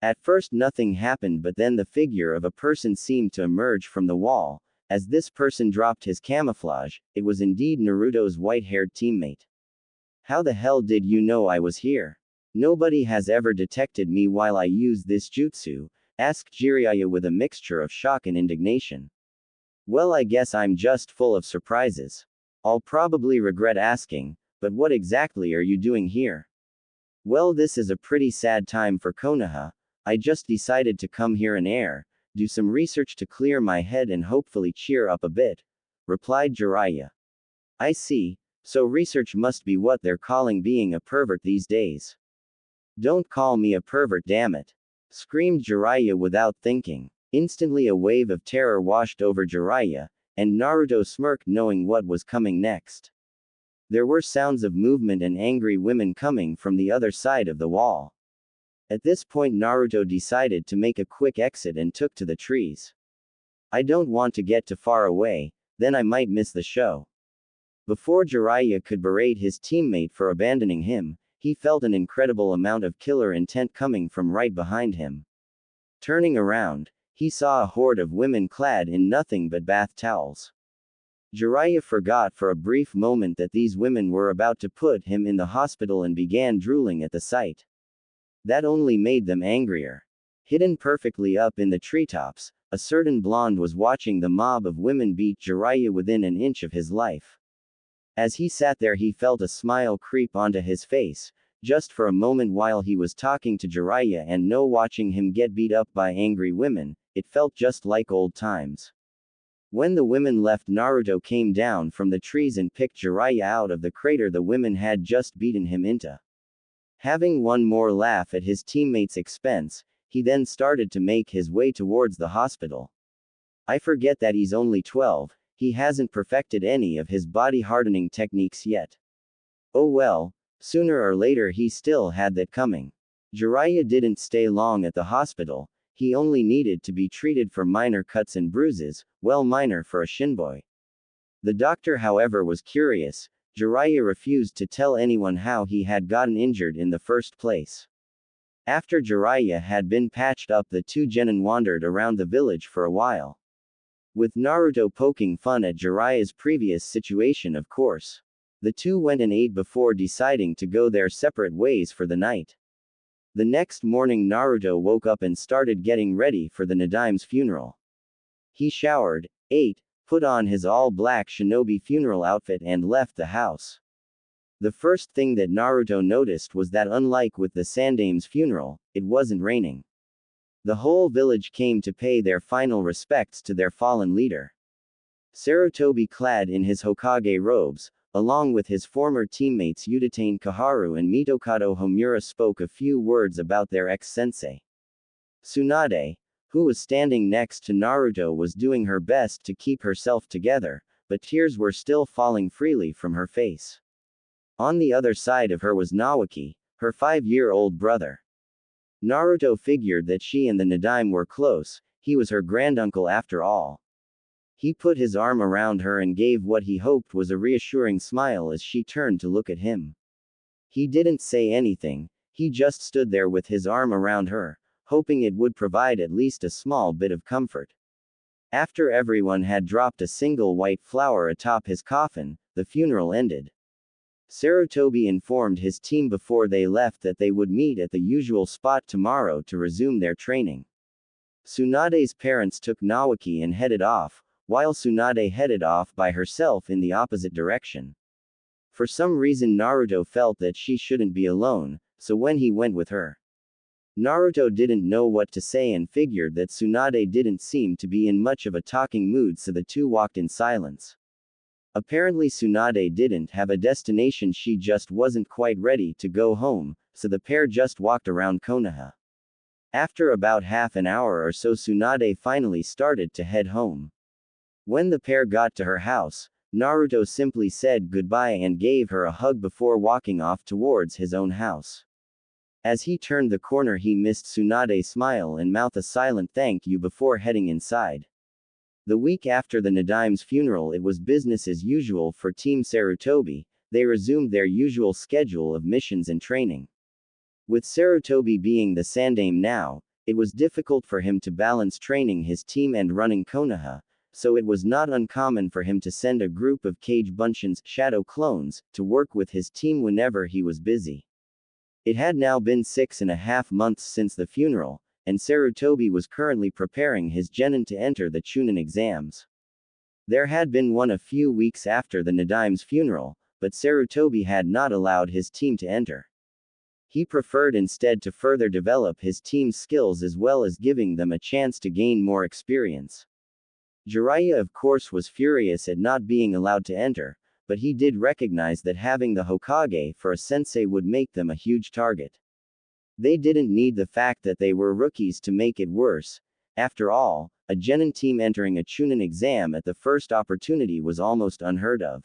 At first nothing happened, but then the figure of a person seemed to emerge from the wall. As this person dropped his camouflage, it was indeed Naruto's white-haired teammate. How the hell did you know I was here? Nobody has ever detected me while I use this jutsu. asked Jiraiya with a mixture of shock and indignation. Well, I guess I'm just full of surprises. I'll probably regret asking, but what exactly are you doing here? Well, this is a pretty sad time for Konoha. I just decided to come here and do some research to clear my head and hopefully cheer up a bit, replied Jiraiya. I see, so research must be what they're calling being a pervert these days. Don't call me a pervert, damn it! Screamed Jiraiya without thinking. Instantly a wave of terror washed over Jiraiya, and Naruto smirked knowing what was coming next. There were sounds of movement and angry women coming from the other side of the wall. At this point Naruto decided to make a quick exit and took to the trees. I don't want to get too far away, then I might miss the show. Before Jiraiya could berate his teammate for abandoning him, he felt an incredible amount of killer intent coming from right behind him. Turning around, he saw a horde of women clad in nothing but bath towels. Jiraiya forgot for a brief moment that these women were about to put him in the hospital and began drooling at the sight. That only made them angrier. Hidden perfectly up in the treetops, a certain blonde was watching the mob of women beat Jiraiya within an inch of his life. As he sat there, he felt a smile creep onto his face, just for a moment while he was talking to Jiraiya and watching him get beat up by angry women. It felt just like old times. When the women left, Naruto came down from the trees and picked Jiraiya out of the crater the women had just beaten him into. Having one more laugh at his teammates' expense, he then started to make his way towards the hospital. I forget that he's only 12, he hasn't perfected any of his body hardening techniques yet. Oh well, sooner or later he still had that coming. Jiraiya didn't stay long at the hospital. He only needed to be treated for minor cuts and bruises, well, minor for a shinboy. The doctor, however, was curious. Jiraiya refused to tell anyone how he had gotten injured in the first place. After Jiraiya had been patched up, the two genin wandered around the village for a while. With Naruto poking fun at Jiraiya's previous situation, of course. The two went and ate before deciding to go their separate ways for the night. The next morning Naruto woke up and started getting ready for the Nadime's funeral. He showered, ate, put on his all-black shinobi funeral outfit and left the house. The first thing that Naruto noticed was that unlike with the Sandame's funeral, it wasn't raining. The whole village came to pay their final respects to their fallen leader. Sarutobi, clad in his Hokage robes, along with his former teammates Udatane Kaharu and Mitokado Homura, spoke a few words about their ex-sensei. Tsunade, who was standing next to Naruto, was doing her best to keep herself together, but tears were still falling freely from her face. On the other side of her was Naoki, her 5-year-old brother. Naruto figured that she and the Nadime were close, he was her granduncle after all. He put his arm around her and gave what he hoped was a reassuring smile as she turned to look at him. He didn't say anything, he just stood there with his arm around her, hoping it would provide at least a small bit of comfort. After everyone had dropped a single white flower atop his coffin, the funeral ended. Sarutobi informed his team before they left that they would meet at the usual spot tomorrow to resume their training. Tsunade's parents took Naoki and headed off, while Tsunade headed off by herself in the opposite direction. For some reason Naruto felt that she shouldn't be alone, so when he went with her, Naruto didn't know what to say and figured that Tsunade didn't seem to be in much of a talking mood, so the two walked in silence. Apparently Tsunade didn't have a destination, she just wasn't quite ready to go home, so the pair just walked around Konoha. After about half an hour or so Tsunade finally started to head home. When the pair got to her house, Naruto simply said goodbye and gave her a hug before walking off towards his own house. As he turned the corner he missed Tsunade's smile and mouth a silent thank you before heading inside. The week after the Nadime's funeral it was business as usual for Team Sarutobi. They resumed their usual schedule of missions and training. With Sarutobi being the Sandame now, it was difficult for him to balance training his team and running Konoha, so it was not uncommon for him to send a group of Kage Bunshin's shadow clones to work with his team whenever he was busy. It had now been 6.5 months since the funeral, and Sarutobi was currently preparing his genin to enter the Chunin exams. There had been one a few weeks after the Nadime's funeral, but Sarutobi had not allowed his team to enter. He preferred instead to further develop his team's skills as well as giving them a chance to gain more experience. Jiraiya of course was furious at not being allowed to enter, but he did recognize that having the Hokage for a sensei would make them a huge target. They didn't need the fact that they were rookies to make it worse. After all, a genin team entering a Chunin exam at the first opportunity was almost unheard of.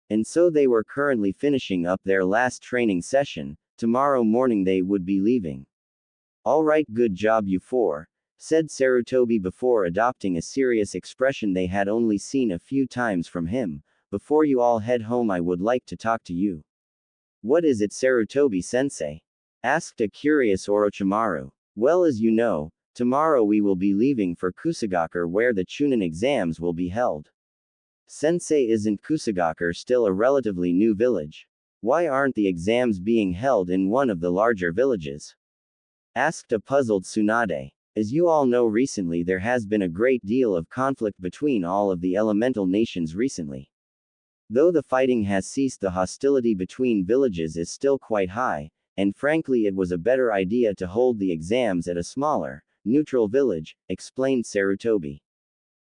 And so they were currently finishing up their last training session. Tomorrow morning they would be leaving. Alright, good job you four, said Sarutobi before adopting a serious expression they had only seen a few times from him. Before you all head home I would like to talk to you. What is it, Sarutobi-sensei? Asked a curious Orochimaru. Well, as you know, tomorrow we will be leaving for Kusagakur where the Chunin exams will be held. Sensei, isn't Kusagakur still a relatively new village? Why aren't the exams being held in one of the larger villages? Asked a puzzled Tsunade. As you all know, recently there has been a great deal of conflict between all of the elemental nations recently. Though the fighting has ceased, the hostility between villages is still quite high, and frankly it was a better idea to hold the exams at a smaller, neutral village, explained Sarutobi.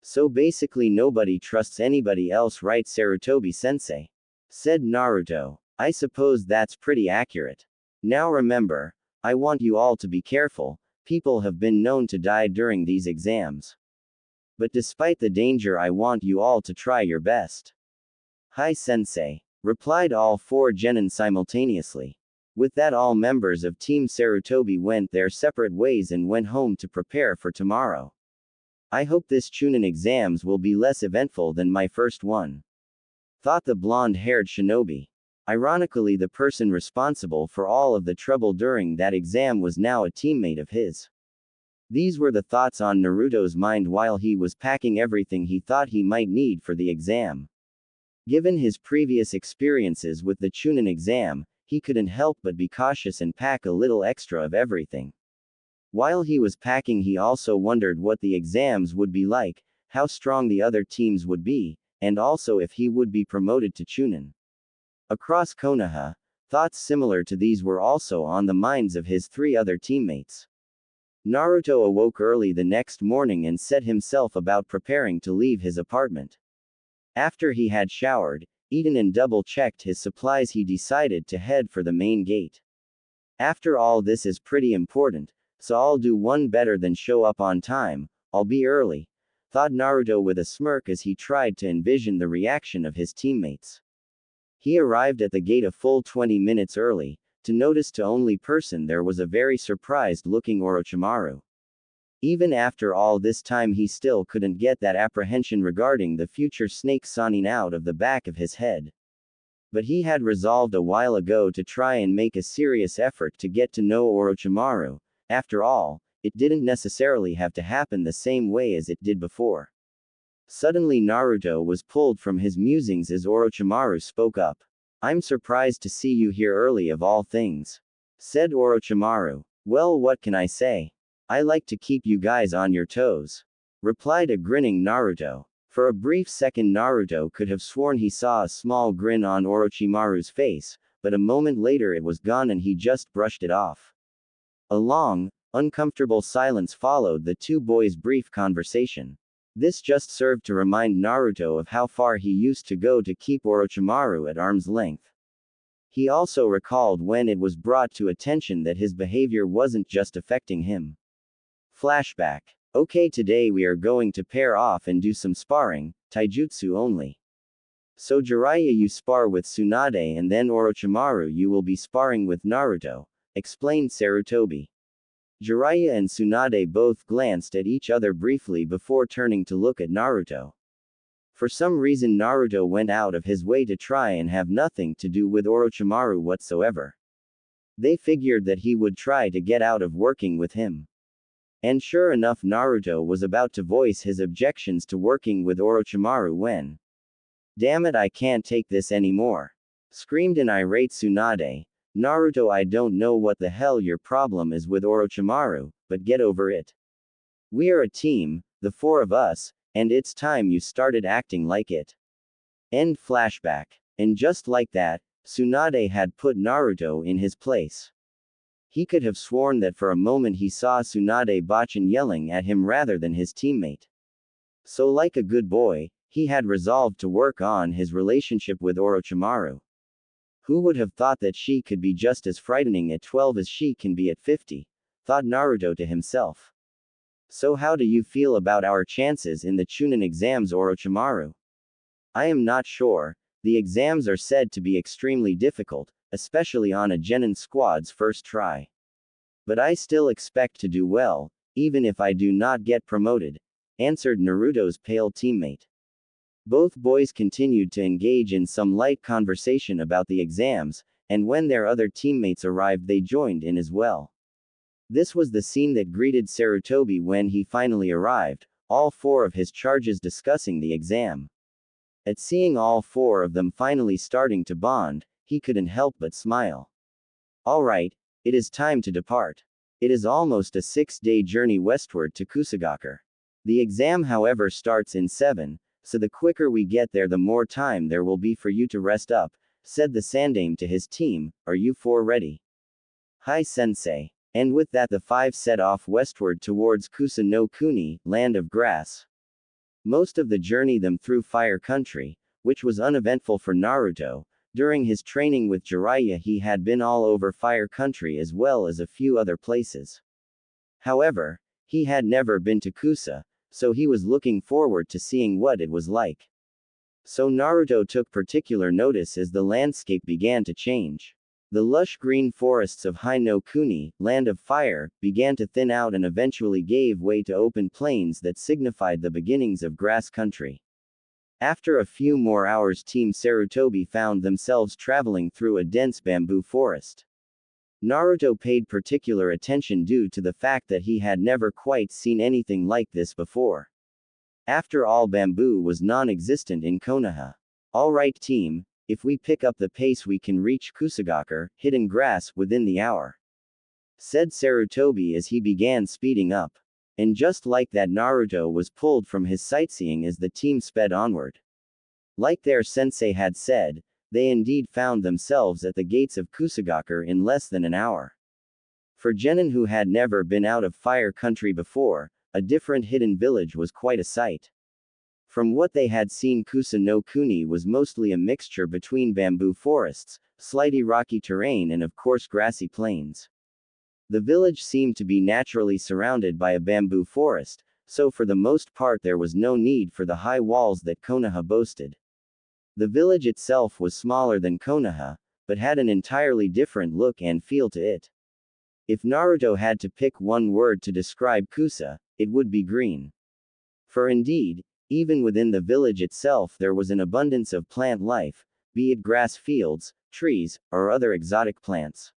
So basically nobody trusts anybody else, right, Sarutobi-sensei? Said Naruto. I suppose that's pretty accurate. Now remember, I want you all to be careful. People have been known to die during these exams. But despite the danger, I want you all to try your best. Hi, sensei, replied all four genin simultaneously. With that, all members of Team Sarutobi went their separate ways and went home to prepare for tomorrow. I hope this Chunin exams will be less eventful than my first one, thought the blonde-haired shinobi. Ironically, the person responsible for all of the trouble during that exam was now a teammate of his. These were the thoughts on Naruto's mind while he was packing everything he thought he might need for the exam. Given his previous experiences with the Chunin exam, he couldn't help but be cautious and pack a little extra of everything. While he was packing, he also wondered what the exams would be like, how strong the other teams would be, and also if he would be promoted to Chunin. Across Konoha, thoughts similar to these were also on the minds of his three other teammates. Naruto awoke early the next morning and set himself about preparing to leave his apartment. After he had showered, eaten and double-checked his supplies, he decided to head for the main gate. After all, this is pretty important, so I'll do one better than show up on time. I'll be early, thought Naruto with a smirk as he tried to envision the reaction of his teammates. He arrived at the gate a full 20 minutes early, to notice to only person there was a very surprised-looking Orochimaru. Even after all this time he still couldn't get that apprehension regarding the future snake Sannin out of the back of his head. But he had resolved a while ago to try and make a serious effort to get to know Orochimaru. After all, it didn't necessarily have to happen the same way as it did before. Suddenly Naruto was pulled from his musings as Orochimaru spoke up. I'm surprised to see you here early of all things, said Orochimaru. Well, what can I say? I like to keep you guys on your toes, replied a grinning Naruto. For a brief second Naruto could have sworn he saw a small grin on Orochimaru's face, but a moment later it was gone and he just brushed it off. A long, uncomfortable silence followed the two boys' brief conversation. This just served to remind Naruto of how far he used to go to keep Orochimaru at arm's length. He also recalled when it was brought to attention that his behavior wasn't just affecting him. Flashback. Okay, today we are going to pair off and do some sparring, taijutsu only. So Jiraiya, you spar with Tsunade, and then Orochimaru, you will be sparring with Naruto, explained Sarutobi. Jiraiya and Tsunade both glanced at each other briefly before turning to look at Naruto. For some reason Naruto went out of his way to try and have nothing to do with Orochimaru whatsoever. They figured that he would try to get out of working with him. And sure enough, Naruto was about to voice his objections to working with Orochimaru when, "Damn it, I can't take this anymore," screamed an irate Tsunade. Naruto, I don't know what the hell your problem is with Orochimaru, but get over it. We are a team, the four of us, and it's time you started acting like it. End flashback. And just like that, Tsunade had put Naruto in his place. He could have sworn that for a moment he saw Tsunade Bachan yelling at him rather than his teammate. So like a good boy, he had resolved to work on his relationship with Orochimaru. Who would have thought that she could be just as frightening at 12 as she can be at 50, thought Naruto to himself. So how do you feel about our chances in the Chunin exams, Orochimaru? I am not sure. The exams are said to be extremely difficult, especially on a Genin squad's first try. But I still expect to do well, even if I do not get promoted, answered Naruto's pale teammate. Both boys continued to engage in some light conversation about the exams, and when their other teammates arrived they joined in as well. This was the scene that greeted Sarutobi when he finally arrived, all four of his charges discussing the exam. At seeing all four of them finally starting to bond, he couldn't help but smile. Alright, it is time to depart. It is almost a 6-day journey westward to Kusagakure. The exam, however, starts in 7, so the quicker we get there the more time there will be for you to rest up, said the Sandame to his team. Are you four ready? Hi sensei. And with that the five set off westward towards Kusa no Kuni, land of grass. Most of the journey them through Fire Country, which was uneventful for Naruto. During his training with Jiraiya he had been all over Fire Country as well as a few other places. However, he had never been to Kusa, so he was looking forward to seeing what it was like. So Naruto took particular notice as the landscape began to change. The lush green forests of Hai no Kuni, land of fire, began to thin out and eventually gave way to open plains that signified the beginnings of grass country. After a few more hours Team Sarutobi found themselves traveling through a dense bamboo forest. Naruto paid particular attention due to the fact that he had never quite seen anything like this before. After all, bamboo was non-existent in Konoha. Alright team, if we pick up the pace we can reach Kusagakure, hidden grass, within the hour, said Sarutobi as he began speeding up. And just like that Naruto was pulled from his sightseeing as the team sped onward. Like their sensei had said, they indeed found themselves at the gates of Kusagakure in less than an hour. For Genin who had never been out of Fire Country before, a different hidden village was quite a sight. From what they had seen, Kusa no Kuni was mostly a mixture between bamboo forests, slightly rocky terrain and of course grassy plains. The village seemed to be naturally surrounded by a bamboo forest, so for the most part there was no need for the high walls that Konoha boasted. The village itself was smaller than Konoha, but had an entirely different look and feel to it. If Naruto had to pick one word to describe Kusa, it would be green. For indeed, even within the village itself there was an abundance of plant life, be it grass fields, trees, or other exotic plants.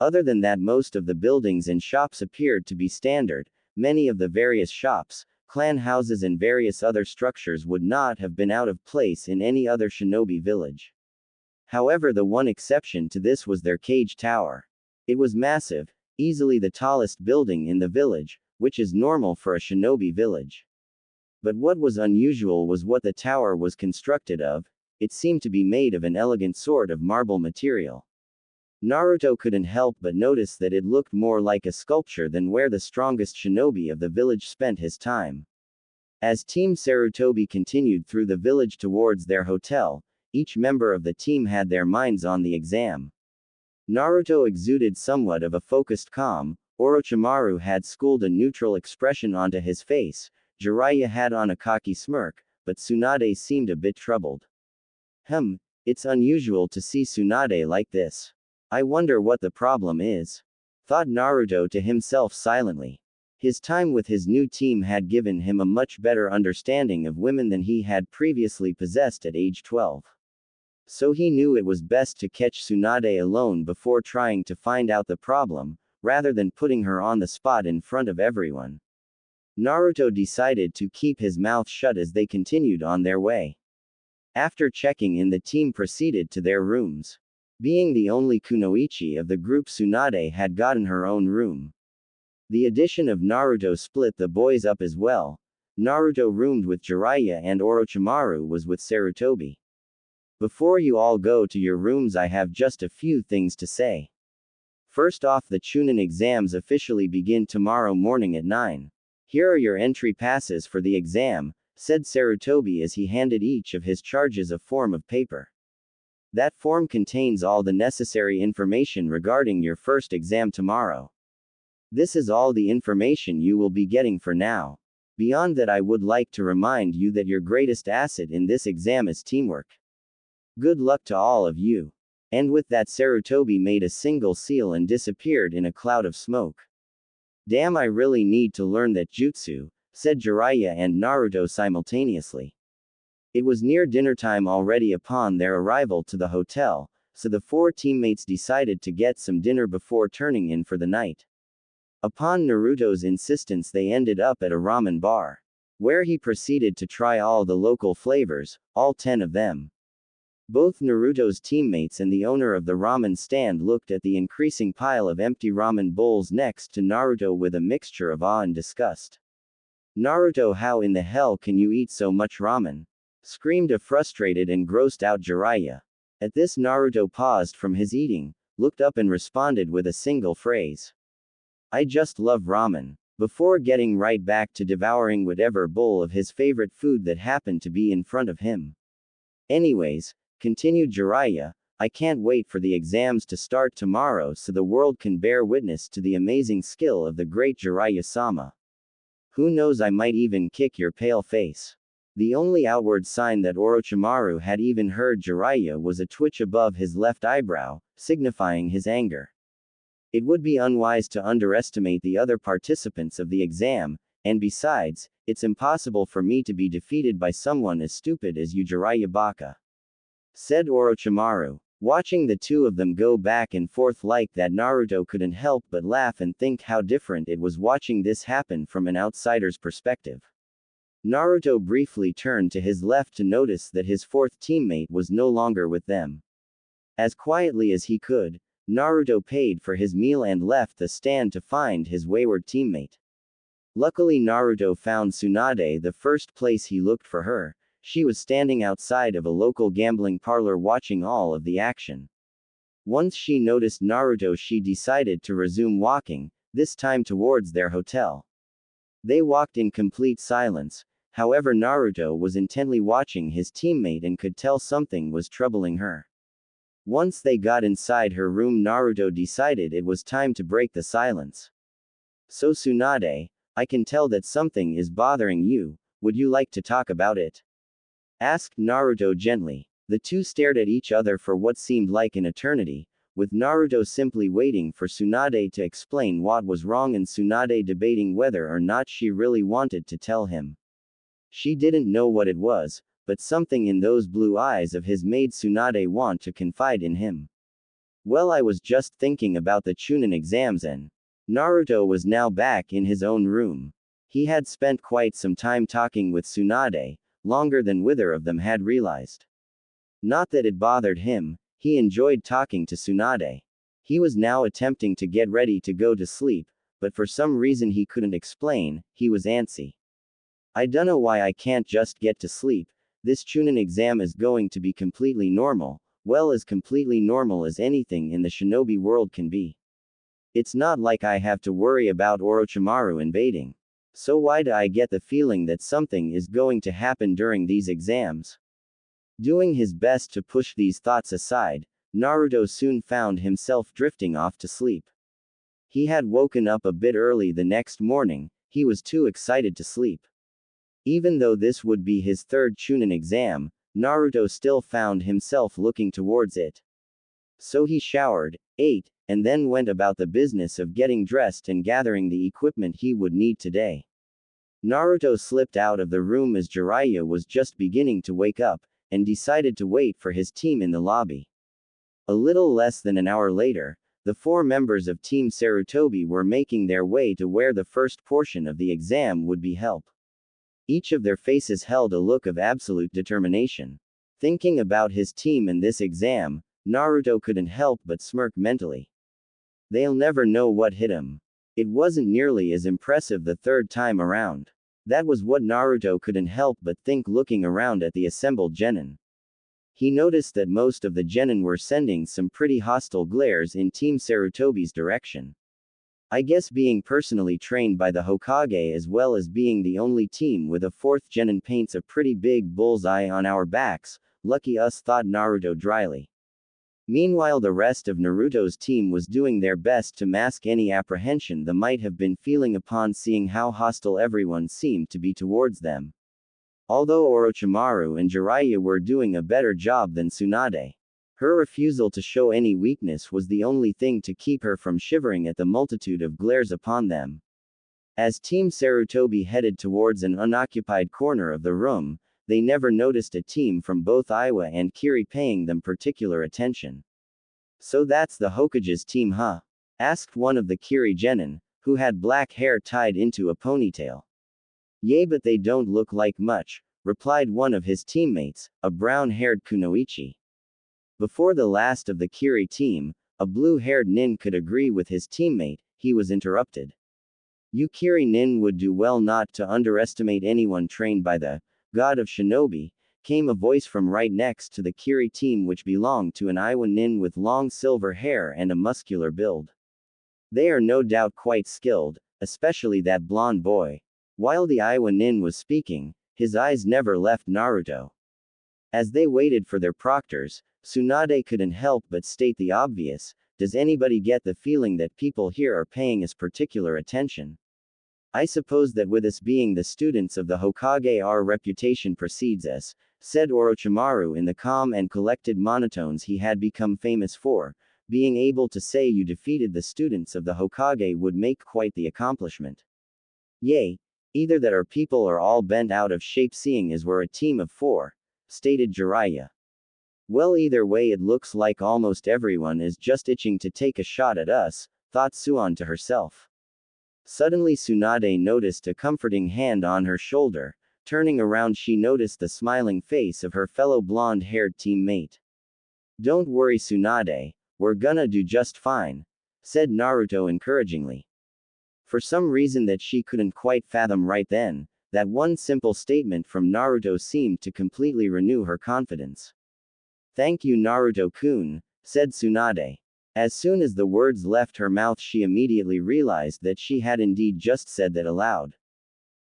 Other than that, most of the buildings and shops appeared to be standard. Many of the various shops, clan houses and various other structures would not have been out of place in any other shinobi village. However, the one exception to this was their cage tower. It was massive, easily the tallest building in the village, which is normal for a shinobi village. But what was unusual was what the tower was constructed of. It seemed to be made of an elegant sort of marble material. Naruto couldn't help but notice that it looked more like a sculpture than where the strongest shinobi of the village spent his time. As Team Sarutobi continued through the village towards their hotel, each member of the team had their minds on the exam. Naruto exuded somewhat of a focused calm. Orochimaru had schooled a neutral expression onto his face. Jiraiya had on a cocky smirk, but Tsunade seemed a bit troubled. It's unusual to see Tsunade like this. I wonder what the problem is, thought Naruto to himself silently. His time with his new team had given him a much better understanding of women than he had previously possessed at age 12. So he knew it was best to catch Tsunade alone before trying to find out the problem, rather than putting her on the spot in front of everyone. Naruto decided to keep his mouth shut as they continued on their way. After checking in, the team proceeded to their rooms. Being the only kunoichi of the group, Tsunade had gotten her own room. The addition of Naruto split the boys up as well. Naruto roomed with Jiraiya and Orochimaru was with Sarutobi. Before you all go to your rooms, I have just a few things to say. First off, the Chunin exams officially begin tomorrow morning at 9. Here are your entry passes for the exam, said Sarutobi as he handed each of his charges a form of paper. That form contains all the necessary information regarding your first exam tomorrow. This is all the information you will be getting for now. Beyond that, I would like to remind you that your greatest asset in this exam is teamwork. Good luck to all of you. And with that, Sarutobi made a single seal and disappeared in a cloud of smoke. Damn, I really need to learn that jutsu, said Jiraiya and Naruto simultaneously. It was near dinner time already upon their arrival to the hotel, so the four teammates decided to get some dinner before turning in for the night. Upon Naruto's insistence, they ended up at a ramen bar, where he proceeded to try all the local flavors, all 10 of them. Both Naruto's teammates and the owner of the ramen stand looked at the increasing pile of empty ramen bowls next to Naruto with a mixture of awe and disgust. Naruto, how in the hell can you eat so much ramen? Screamed a frustrated and grossed out Jiraiya. At this, Naruto paused from his eating, looked up and responded with a single phrase. I just love ramen. Before getting right back to devouring whatever bowl of his favorite food that happened to be in front of him. Anyways, continued Jiraiya, I can't wait for the exams to start tomorrow so the world can bear witness to the amazing skill of the great Jiraiya-sama. Who knows, I might even kick your pale face. The only outward sign that Orochimaru had even heard Jiraiya was a twitch above his left eyebrow, signifying his anger. It would be unwise to underestimate the other participants of the exam, and besides, it's impossible for me to be defeated by someone as stupid as you, Jiraiya Baka, said Orochimaru. Watching the two of them go back and forth like that, Naruto couldn't help but laugh and think how different it was watching this happen from an outsider's perspective. Naruto briefly turned to his left to notice that his fourth teammate was no longer with them. As quietly as he could, Naruto paid for his meal and left the stand to find his wayward teammate. Luckily, Naruto found Tsunade the first place he looked for her. She was standing outside of a local gambling parlor watching all of the action. Once she noticed Naruto, she decided to resume walking, this time towards their hotel. They walked in complete silence. However, Naruto was intently watching his teammate and could tell something was troubling her. Once they got inside her room, Naruto decided it was time to break the silence. So Tsunade, I can tell that something is bothering you, would you like to talk about it? Asked Naruto gently. The two stared at each other for what seemed like an eternity, with Naruto simply waiting for Tsunade to explain what was wrong and Tsunade debating whether or not she really wanted to tell him. She didn't know what it was, but something in those blue eyes of his made Tsunade want to confide in him. Well, I was just thinking about the Chunin exams and Naruto was now back in his own room. He had spent quite some time talking with Tsunade, longer than either of them had realized. Not that it bothered him, he enjoyed talking to Tsunade. He was now attempting to get ready to go to sleep, but for some reason he couldn't explain, he was antsy. I dunno why I can't just get to sleep. This Chunin exam is going to be completely normal, well, as completely normal as anything in the shinobi world can be. It's not like I have to worry about Orochimaru invading. So why do I get the feeling that something is going to happen during these exams? Doing his best to push these thoughts aside, Naruto soon found himself drifting off to sleep. He had woken up a bit early the next morning, he was too excited to sleep. Even though this would be his third Chunin exam, Naruto still found himself looking towards it. So he showered, ate, and then went about the business of getting dressed and gathering the equipment he would need today. Naruto slipped out of the room as Jiraiya was just beginning to wake up, and decided to wait for his team in the lobby. A little less than an hour later, the four members of Team Sarutobi were making their way to where the first portion of the exam would be held. Each of their faces held a look of absolute determination. Thinking about his team and this exam, Naruto couldn't help but smirk mentally. They'll never know what hit him. It wasn't nearly as impressive the third time around. That was what Naruto couldn't help but think looking around at the assembled genin. He noticed that most of the genin were sending some pretty hostile glares in Team Sarutobi's direction. I guess being personally trained by the Hokage as well as being the only team with a fourth genin paints a pretty big bullseye on our backs, lucky us, thought Naruto dryly. Meanwhile, the rest of Naruto's team was doing their best to mask any apprehension they might have been feeling upon seeing how hostile everyone seemed to be towards them. Although Orochimaru and Jiraiya were doing a better job than Tsunade. Her refusal to show any weakness was the only thing to keep her from shivering at the multitude of glares upon them. As Team Sarutobi headed towards an unoccupied corner of the room, they never noticed a team from both Iwa and Kiri paying them particular attention. So that's the Hokage's team, huh? Asked one of the Kiri genin, who had black hair tied into a ponytail. Yeah, but they don't look like much, replied one of his teammates, a brown-haired kunoichi. Before the last of the Kiri team, a blue-haired nin could agree with his teammate, he was interrupted. You Kiri nin would do well not to underestimate anyone trained by the God of Shinobi, came a voice from right next to the Kiri team which belonged to an Iwa nin with long silver hair and a muscular build. They are no doubt quite skilled, especially that blonde boy. While the Iwa nin was speaking, his eyes never left Naruto. As they waited for their proctors, Tsunade couldn't help but state the obvious, does anybody get the feeling that people here are paying us particular attention? I suppose that with us being the students of the Hokage our reputation precedes us, said Orochimaru in the calm and collected monotones he had become famous for. Being able to say you defeated the students of the Hokage would make quite the accomplishment. Yay! Either that our people are all bent out of shape seeing as we're a team of 4, stated Jiraiya. Well, either way it looks like almost everyone is just itching to take a shot at us, thought Suan to herself. Suddenly Tsunade noticed a comforting hand on her shoulder. Turning around she noticed the smiling face of her fellow blonde-haired teammate. Don't worry Tsunade, we're gonna do just fine, said Naruto encouragingly. For some reason that she couldn't quite fathom right then, that one simple statement from Naruto seemed to completely renew her confidence. Thank you Naruto-kun, said Tsunade. As soon as the words left her mouth she immediately realized that she had indeed just said that aloud.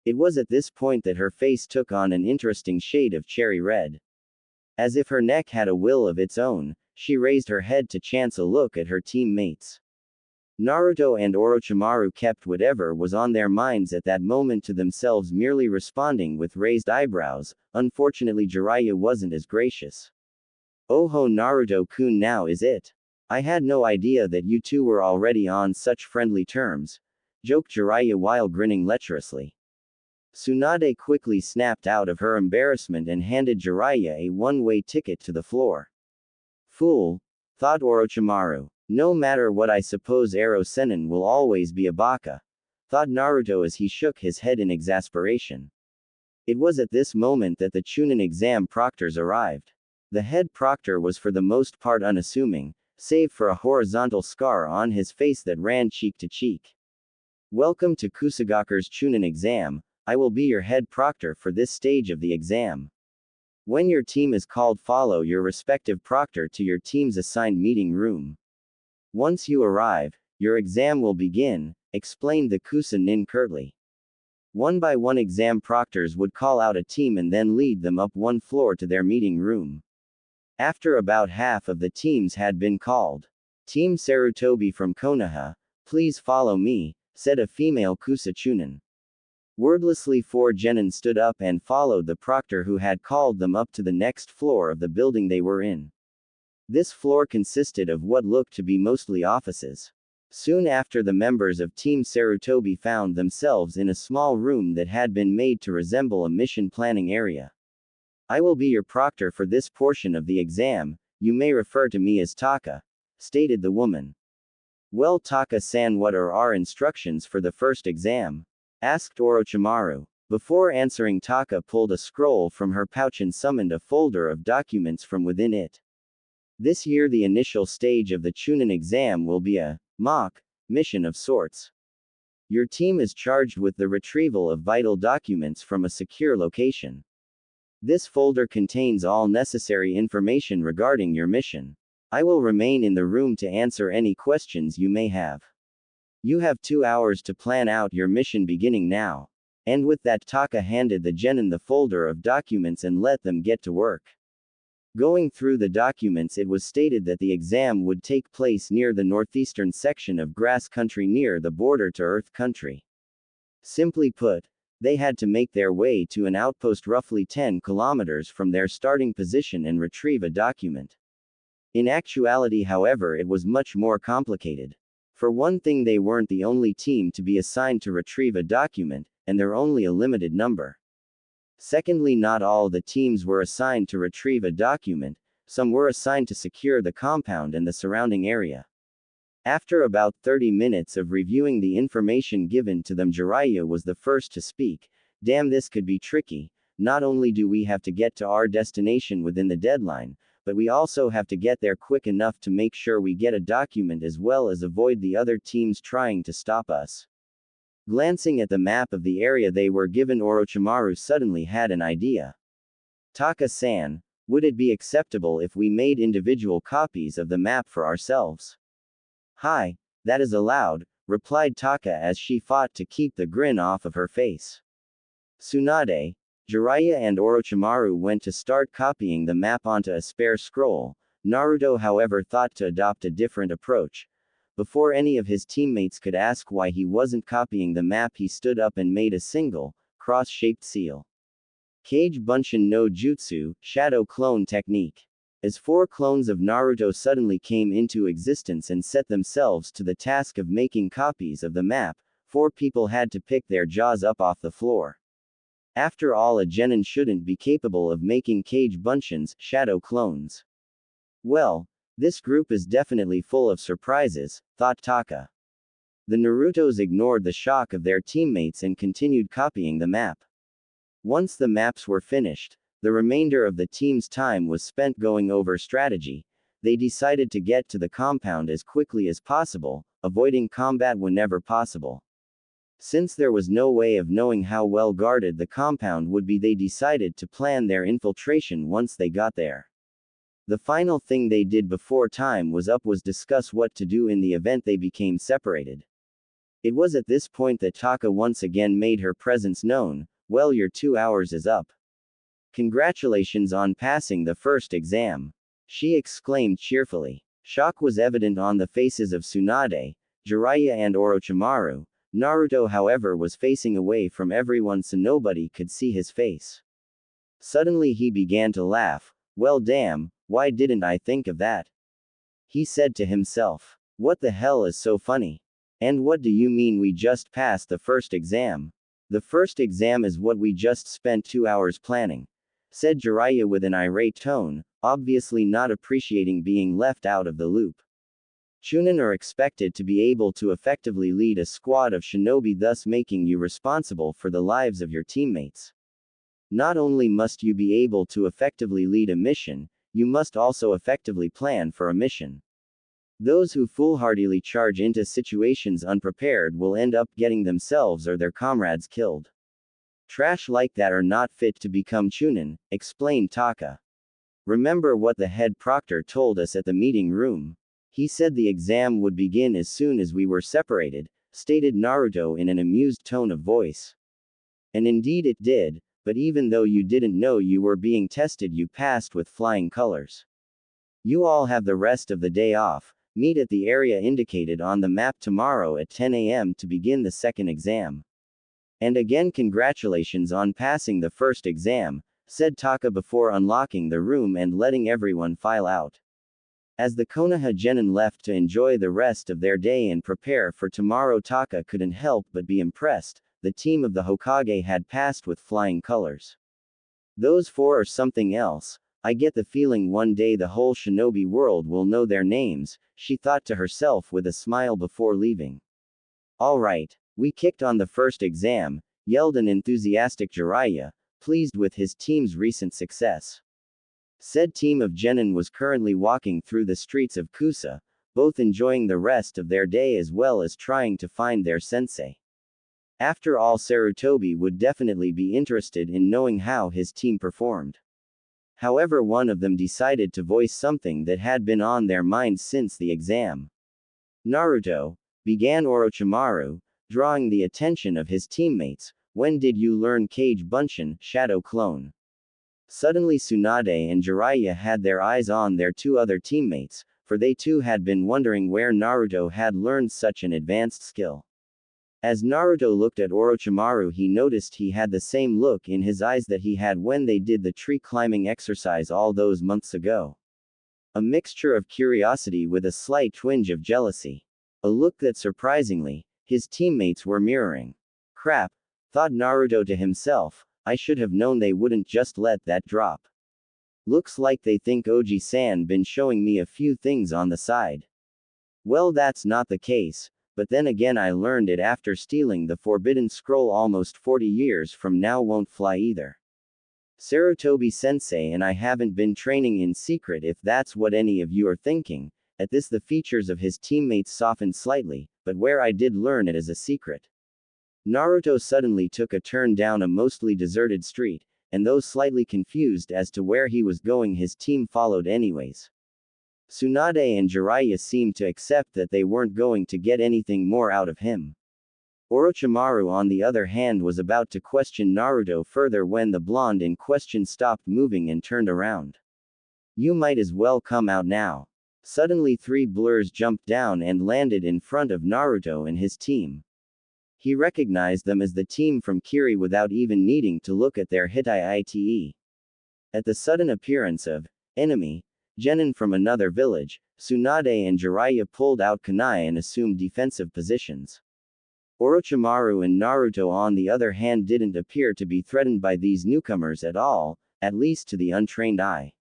It was at this point that her face took on an interesting shade of cherry red. As if her neck had a will of its own, she raised her head to chance a look at her teammates. Naruto and Orochimaru kept whatever was on their minds at that moment to themselves, merely responding with raised eyebrows. Unfortunately Jiraiya wasn't as gracious. Oh-ho Naruto-kun, now is it? I had no idea that you two were already on such friendly terms, joked Jiraiya while grinning lecherously. Tsunade quickly snapped out of her embarrassment and handed Jiraiya a one-way ticket to the floor. Fool, thought Orochimaru. No matter what, I suppose Ero Sennin will always be a baka, thought Naruto as he shook his head in exasperation. It was at this moment that the Chunin exam proctors arrived. The head proctor was for the most part unassuming, save for a horizontal scar on his face that ran cheek to cheek. Welcome to Kusagaku's Chunin exam, I will be your head proctor for this stage of the exam. When your team is called, follow your respective proctor to your team's assigned meeting room. Once you arrive, your exam will begin, explained the Kusa nin curtly. One by one exam proctors would call out a team and then lead them up one floor to their meeting room. After about half of the teams had been called, Team Sarutobi from Konoha, please follow me, said a female Kusa Chunin. Wordlessly 4 genin stood up and followed the proctor who had called them up to the next floor of the building they were in. This floor consisted of what looked to be mostly offices. Soon after, the members of Team Sarutobi found themselves in a small room that had been made to resemble a mission planning area. I will be your proctor for this portion of the exam, you may refer to me as Taka, stated the woman. Well Taka-san, what are our instructions for the first exam? Asked Orochimaru. Before answering, Taka pulled a scroll from her pouch and summoned a folder of documents from within it. This year the initial stage of the Chunin exam will be a mock mission of sorts. Your team is charged with the retrieval of vital documents from a secure location. This folder contains all necessary information regarding your mission. I will remain in the room to answer any questions you may have. You have 2 hours to plan out your mission beginning now. And with that, Taka handed the genin the folder of documents and let them get to work. Going through the documents, it was stated that the exam would take place near the northeastern section of grass country near the border to Earth country. Simply put, they had to make their way to an outpost roughly 10 kilometers from their starting position and retrieve a document. In actuality, however, it was much more complicated. For one thing, they weren't the only team to be assigned to retrieve a document, and they're only a limited number. Secondly, not all the teams were assigned to retrieve a document, some were assigned to secure the compound and the surrounding area. After about 30 minutes of reviewing the information given to them, Jiraiya was the first to speak. Damn, this could be tricky. Not only do we have to get to our destination within the deadline, but we also have to get there quick enough to make sure we get a document as well as avoid the other teams trying to stop us. Glancing at the map of the area they were given, Orochimaru suddenly had an idea. Taka-san, would it be acceptable if we made individual copies of the map for ourselves? Hi, that is allowed, replied Taka as she fought to keep the grin off of her face. Tsunade, Jiraiya and Orochimaru went to start copying the map onto a spare scroll. Naruto, however, thought to adopt a different approach. Before any of his teammates could ask why he wasn't copying the map, he stood up and made a single, cross-shaped seal. Kage Bunshin no Jutsu, Shadow Clone Technique. As 4 clones of Naruto suddenly came into existence and set themselves to the task of making copies of the map, 4 people had to pick their jaws up off the floor. After all, a genin shouldn't be capable of making Kage Bunshins, shadow clones. Well, this group is definitely full of surprises, thought Taka. The Narutos ignored the shock of their teammates and continued copying the map. Once the maps were finished, the remainder of the team's time was spent going over strategy. They decided to get to the compound as quickly as possible, avoiding combat whenever possible. Since there was no way of knowing how well guarded the compound would be, they decided to plan their infiltration once they got there. The final thing they did before time was up was discuss what to do in the event they became separated. It was at this point that Taka once again made her presence known. Well, your 2 hours is up. Congratulations on passing the first exam, she exclaimed cheerfully. Shock was evident on the faces of Tsunade, Jiraiya and Orochimaru. Naruto, however, was facing away from everyone so nobody could see his face. Suddenly he began to laugh. Well, damn, why didn't I think of that? He said to himself. What the hell is so funny? And what do you mean we just passed the first exam? The first exam is what we just spent 2 hours planning, said Jiraiya with an irate tone, obviously not appreciating being left out of the loop. Chunin are expected to be able to effectively lead a squad of shinobi, thus making you responsible for the lives of your teammates. Not only must you be able to effectively lead a mission, you must also effectively plan for a mission. Those who foolhardily charge into situations unprepared will end up getting themselves or their comrades killed. Trash like that are not fit to become Chunin, explained Taka. Remember what the head proctor told us at the meeting room. He said the exam would begin as soon as we were separated, stated Naruto in an amused tone of voice. And indeed it did, but even though you didn't know you were being tested, you passed with flying colors. You all have the rest of the day off. Meet at the area indicated on the map tomorrow at 10 a.m. to begin the second exam. And again, congratulations on passing the first exam, said Taka before unlocking the room and letting everyone file out. As the Konoha genin left to enjoy the rest of their day and prepare for tomorrow, Taka couldn't help but be impressed. The team of the Hokage had passed with flying colors. Those 4 are something else. I get the feeling one day the whole shinobi world will know their names, she thought to herself with a smile before leaving. All right, we kicked on the first exam, yelled an enthusiastic Jiraiya, pleased with his team's recent success. Said team of genin was currently walking through the streets of Kusa, both enjoying the rest of their day as well as trying to find their sensei. After all, Sarutobi would definitely be interested in knowing how his team performed. However, one of them decided to voice something that had been on their minds since the exam. Naruto, began Orochimaru, drawing the attention of his teammates, when did you learn Kage Bunshin, Shadow Clone? Suddenly Tsunade and Jiraiya had their eyes on their two other teammates, for they too had been wondering where Naruto had learned such an advanced skill. As Naruto looked at Orochimaru, he noticed he had the same look in his eyes that he had when they did the tree climbing exercise all those months ago. A mixture of curiosity with a slight twinge of jealousy. A look that surprisingly, his teammates were mirroring. Crap, thought Naruto to himself, I should have known they wouldn't just let that drop. Looks like they think Oji-san been showing me a few things on the side. Well, that's not the case. But then again, I learned it after stealing the Forbidden Scroll almost 40 years from now. Won't fly either. Sarutobi sensei and I haven't been training in secret, if that's what any of you are thinking. At this, the features of his teammates softened slightly, but where I did learn it as a secret. Naruto suddenly took a turn down a mostly deserted street, and though slightly confused as to where he was going, his team followed anyways. Tsunade and Jiraiya seemed to accept that they weren't going to get anything more out of him. Orochimaru, on the other hand, was about to question Naruto further when the blonde in question stopped moving and turned around. You might as well come out now. Suddenly, three blurs jumped down and landed in front of Naruto and his team. He recognized them as the team from Kiri without even needing to look at their Hitai. At the sudden appearance of enemy genin from another village, Tsunade and Jiraiya pulled out kunai and assumed defensive positions. Orochimaru and Naruto, on the other hand, didn't appear to be threatened by these newcomers at all, at least to the untrained eye.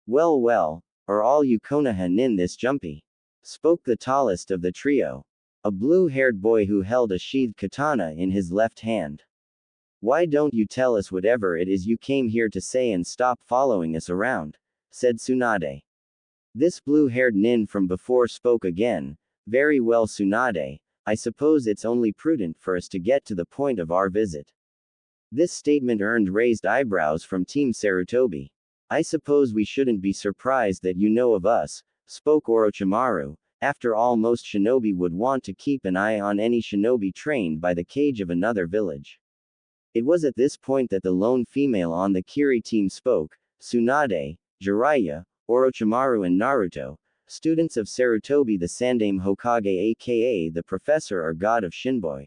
Well, are all you Konoha nin this jumpy? Spoke the tallest of the trio. A blue-haired boy who held a sheathed katana in his left hand. Why don't you tell us whatever it is you came here to say and stop following us around? Said Tsunade. This blue-haired nin from before spoke again. Very well, Tsunade, I suppose it's only prudent for us to get to the point of our visit. This statement earned raised eyebrows from Team Sarutobi. I suppose we shouldn't be surprised that you know of us, spoke Orochimaru. After all, most shinobi would want to keep an eye on any shinobi trained by the Kage of another village. It was at this point that the lone female on the Kiri team spoke. Tsunade, Jiraiya, Orochimaru and Naruto, students of Sarutobi, the Sandaime Hokage aka the Professor or God of Shinboi.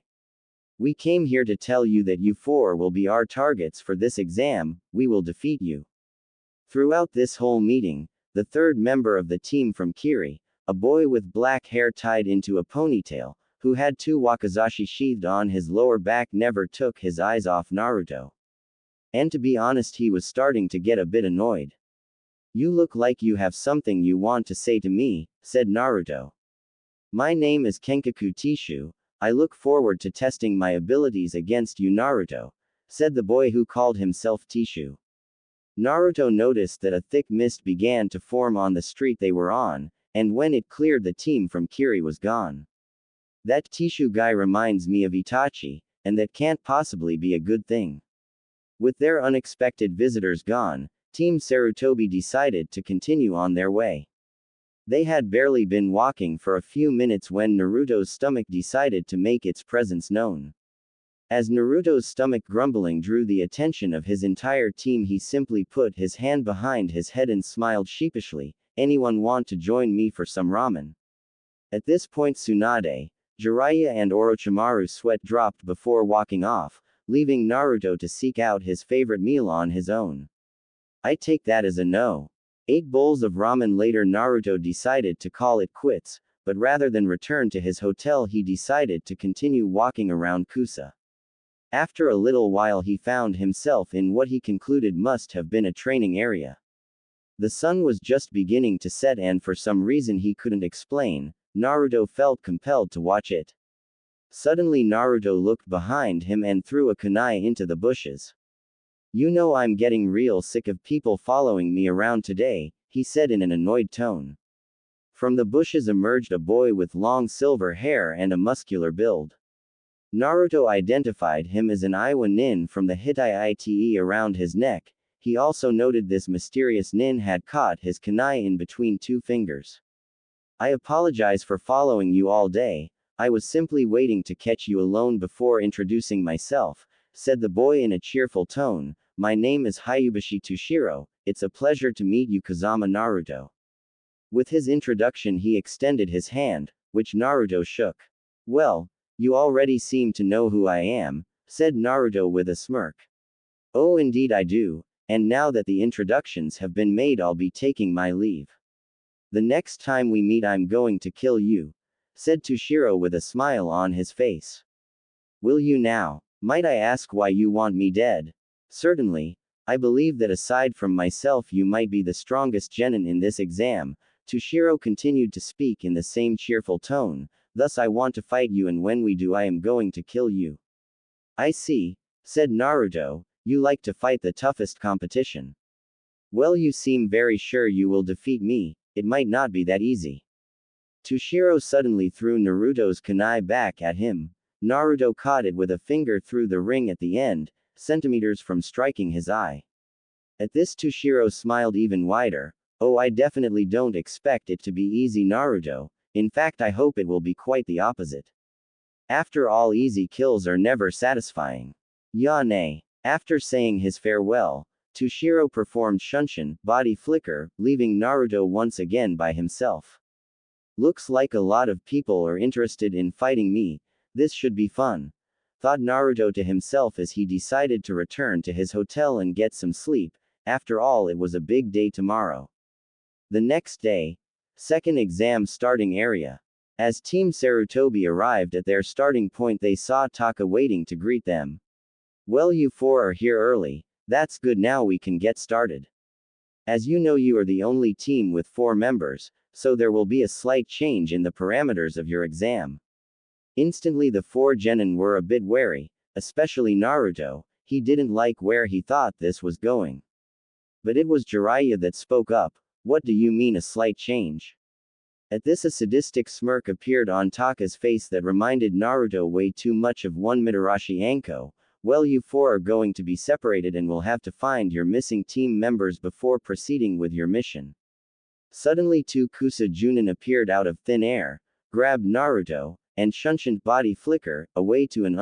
We came here to tell you that you four will be our targets for this exam. We will defeat you. Throughout this whole meeting, the third member of the team from Kiri, a boy with black hair tied into a ponytail, who had two wakizashi sheathed on his lower back, never took his eyes off Naruto. And to be honest, he was starting to get a bit annoyed. You look like you have something you want to say to me, said Naruto. My name is Kenkaku Tishu. I look forward to testing my abilities against you, Naruto, said the boy who called himself Tishu. Naruto noticed that a thick mist began to form on the street they were on, and when it cleared, the team from Kiri was gone. That Tishu guy reminds me of Itachi, and that can't possibly be a good thing. With their unexpected visitors gone, Team Sarutobi decided to continue on their way. They had barely been walking for a few minutes when Naruto's stomach decided to make its presence known. As Naruto's stomach grumbling drew the attention of his entire team, he simply put his hand behind his head and smiled sheepishly. Anyone want to join me for some ramen? At this point, Tsunade, Jiraiya and Orochimaru's sweat dropped before walking off, leaving Naruto to seek out his favorite meal on his own. I take that as a no. 8 bowls of ramen later, Naruto decided to call it quits, but rather than return to his hotel, he decided to continue walking around Kusa. After a little while, he found himself in what he concluded must have been a training area. The sun was just beginning to set, and for some reason he couldn't explain, Naruto felt compelled to watch it. Suddenly Naruto looked behind him and threw a kunai into the bushes. You know I'm getting real sick of people following me around today, he said in an annoyed tone. From the bushes emerged a boy with long silver hair and a muscular build. Naruto identified him as an Iwa nin from the Hitai around his neck. He also noted this mysterious nin had caught his kunai in between two fingers. I apologize for following you all day. I was simply waiting to catch you alone before introducing myself, said the boy in a cheerful tone. My name is Hayubashi Tushiro. It's a pleasure to meet you, Kazama Naruto. With his introduction, he extended his hand, which Naruto shook. Well, you already seem to know who I am, said Naruto with a smirk. Oh, indeed I do, and now that the introductions have been made, I'll be taking my leave. The next time we meet, I'm going to kill you, said Tushiro with a smile on his face. Will you now? Might I ask why you want me dead? Certainly. I believe that aside from myself, you might be the strongest genin in this exam. Tushiro continued to speak in the same cheerful tone. Thus I want to fight you, and when we do, I am going to kill you. I see, said Naruto. You like to fight the toughest competition. Well, you seem very sure you will defeat me. It might not be that easy. Tushiro suddenly threw Naruto's kunai back at him. Naruto caught it with a finger through the ring at the end, centimeters from striking his eye. At this, Tushiro smiled even wider. Oh, I definitely don't expect it to be easy, Naruto. In fact, I hope it will be quite the opposite. After all, easy kills are never satisfying. Yane. After saying his farewell, Tushiro performed Shunshin, body flicker, leaving Naruto once again by himself. Looks like a lot of people are interested in fighting me. This should be fun, thought Naruto to himself as he decided to return to his hotel and get some sleep. After all, it was a big day tomorrow. The next day, second exam starting area. As Team Sarutobi arrived at their starting point, they saw Taka waiting to greet them. Well, you four are here early. That's good, now we can get started. As you know, you are the only team with 4 members, so there will be a slight change in the parameters of your exam. Instantly the 4 genin were a bit wary, especially Naruto. He didn't like where he thought this was going. But it was Jiraiya that spoke up. What do you mean a slight change? At this, a sadistic smirk appeared on Taka's face that reminded Naruto way too much of one Mitarashi Anko. Well, you 4 are going to be separated and will have to find your missing team members before proceeding with your mission. Suddenly 2 Kusa Junin appeared out of thin air, grabbed Naruto, and Shunshined body flicker, away to an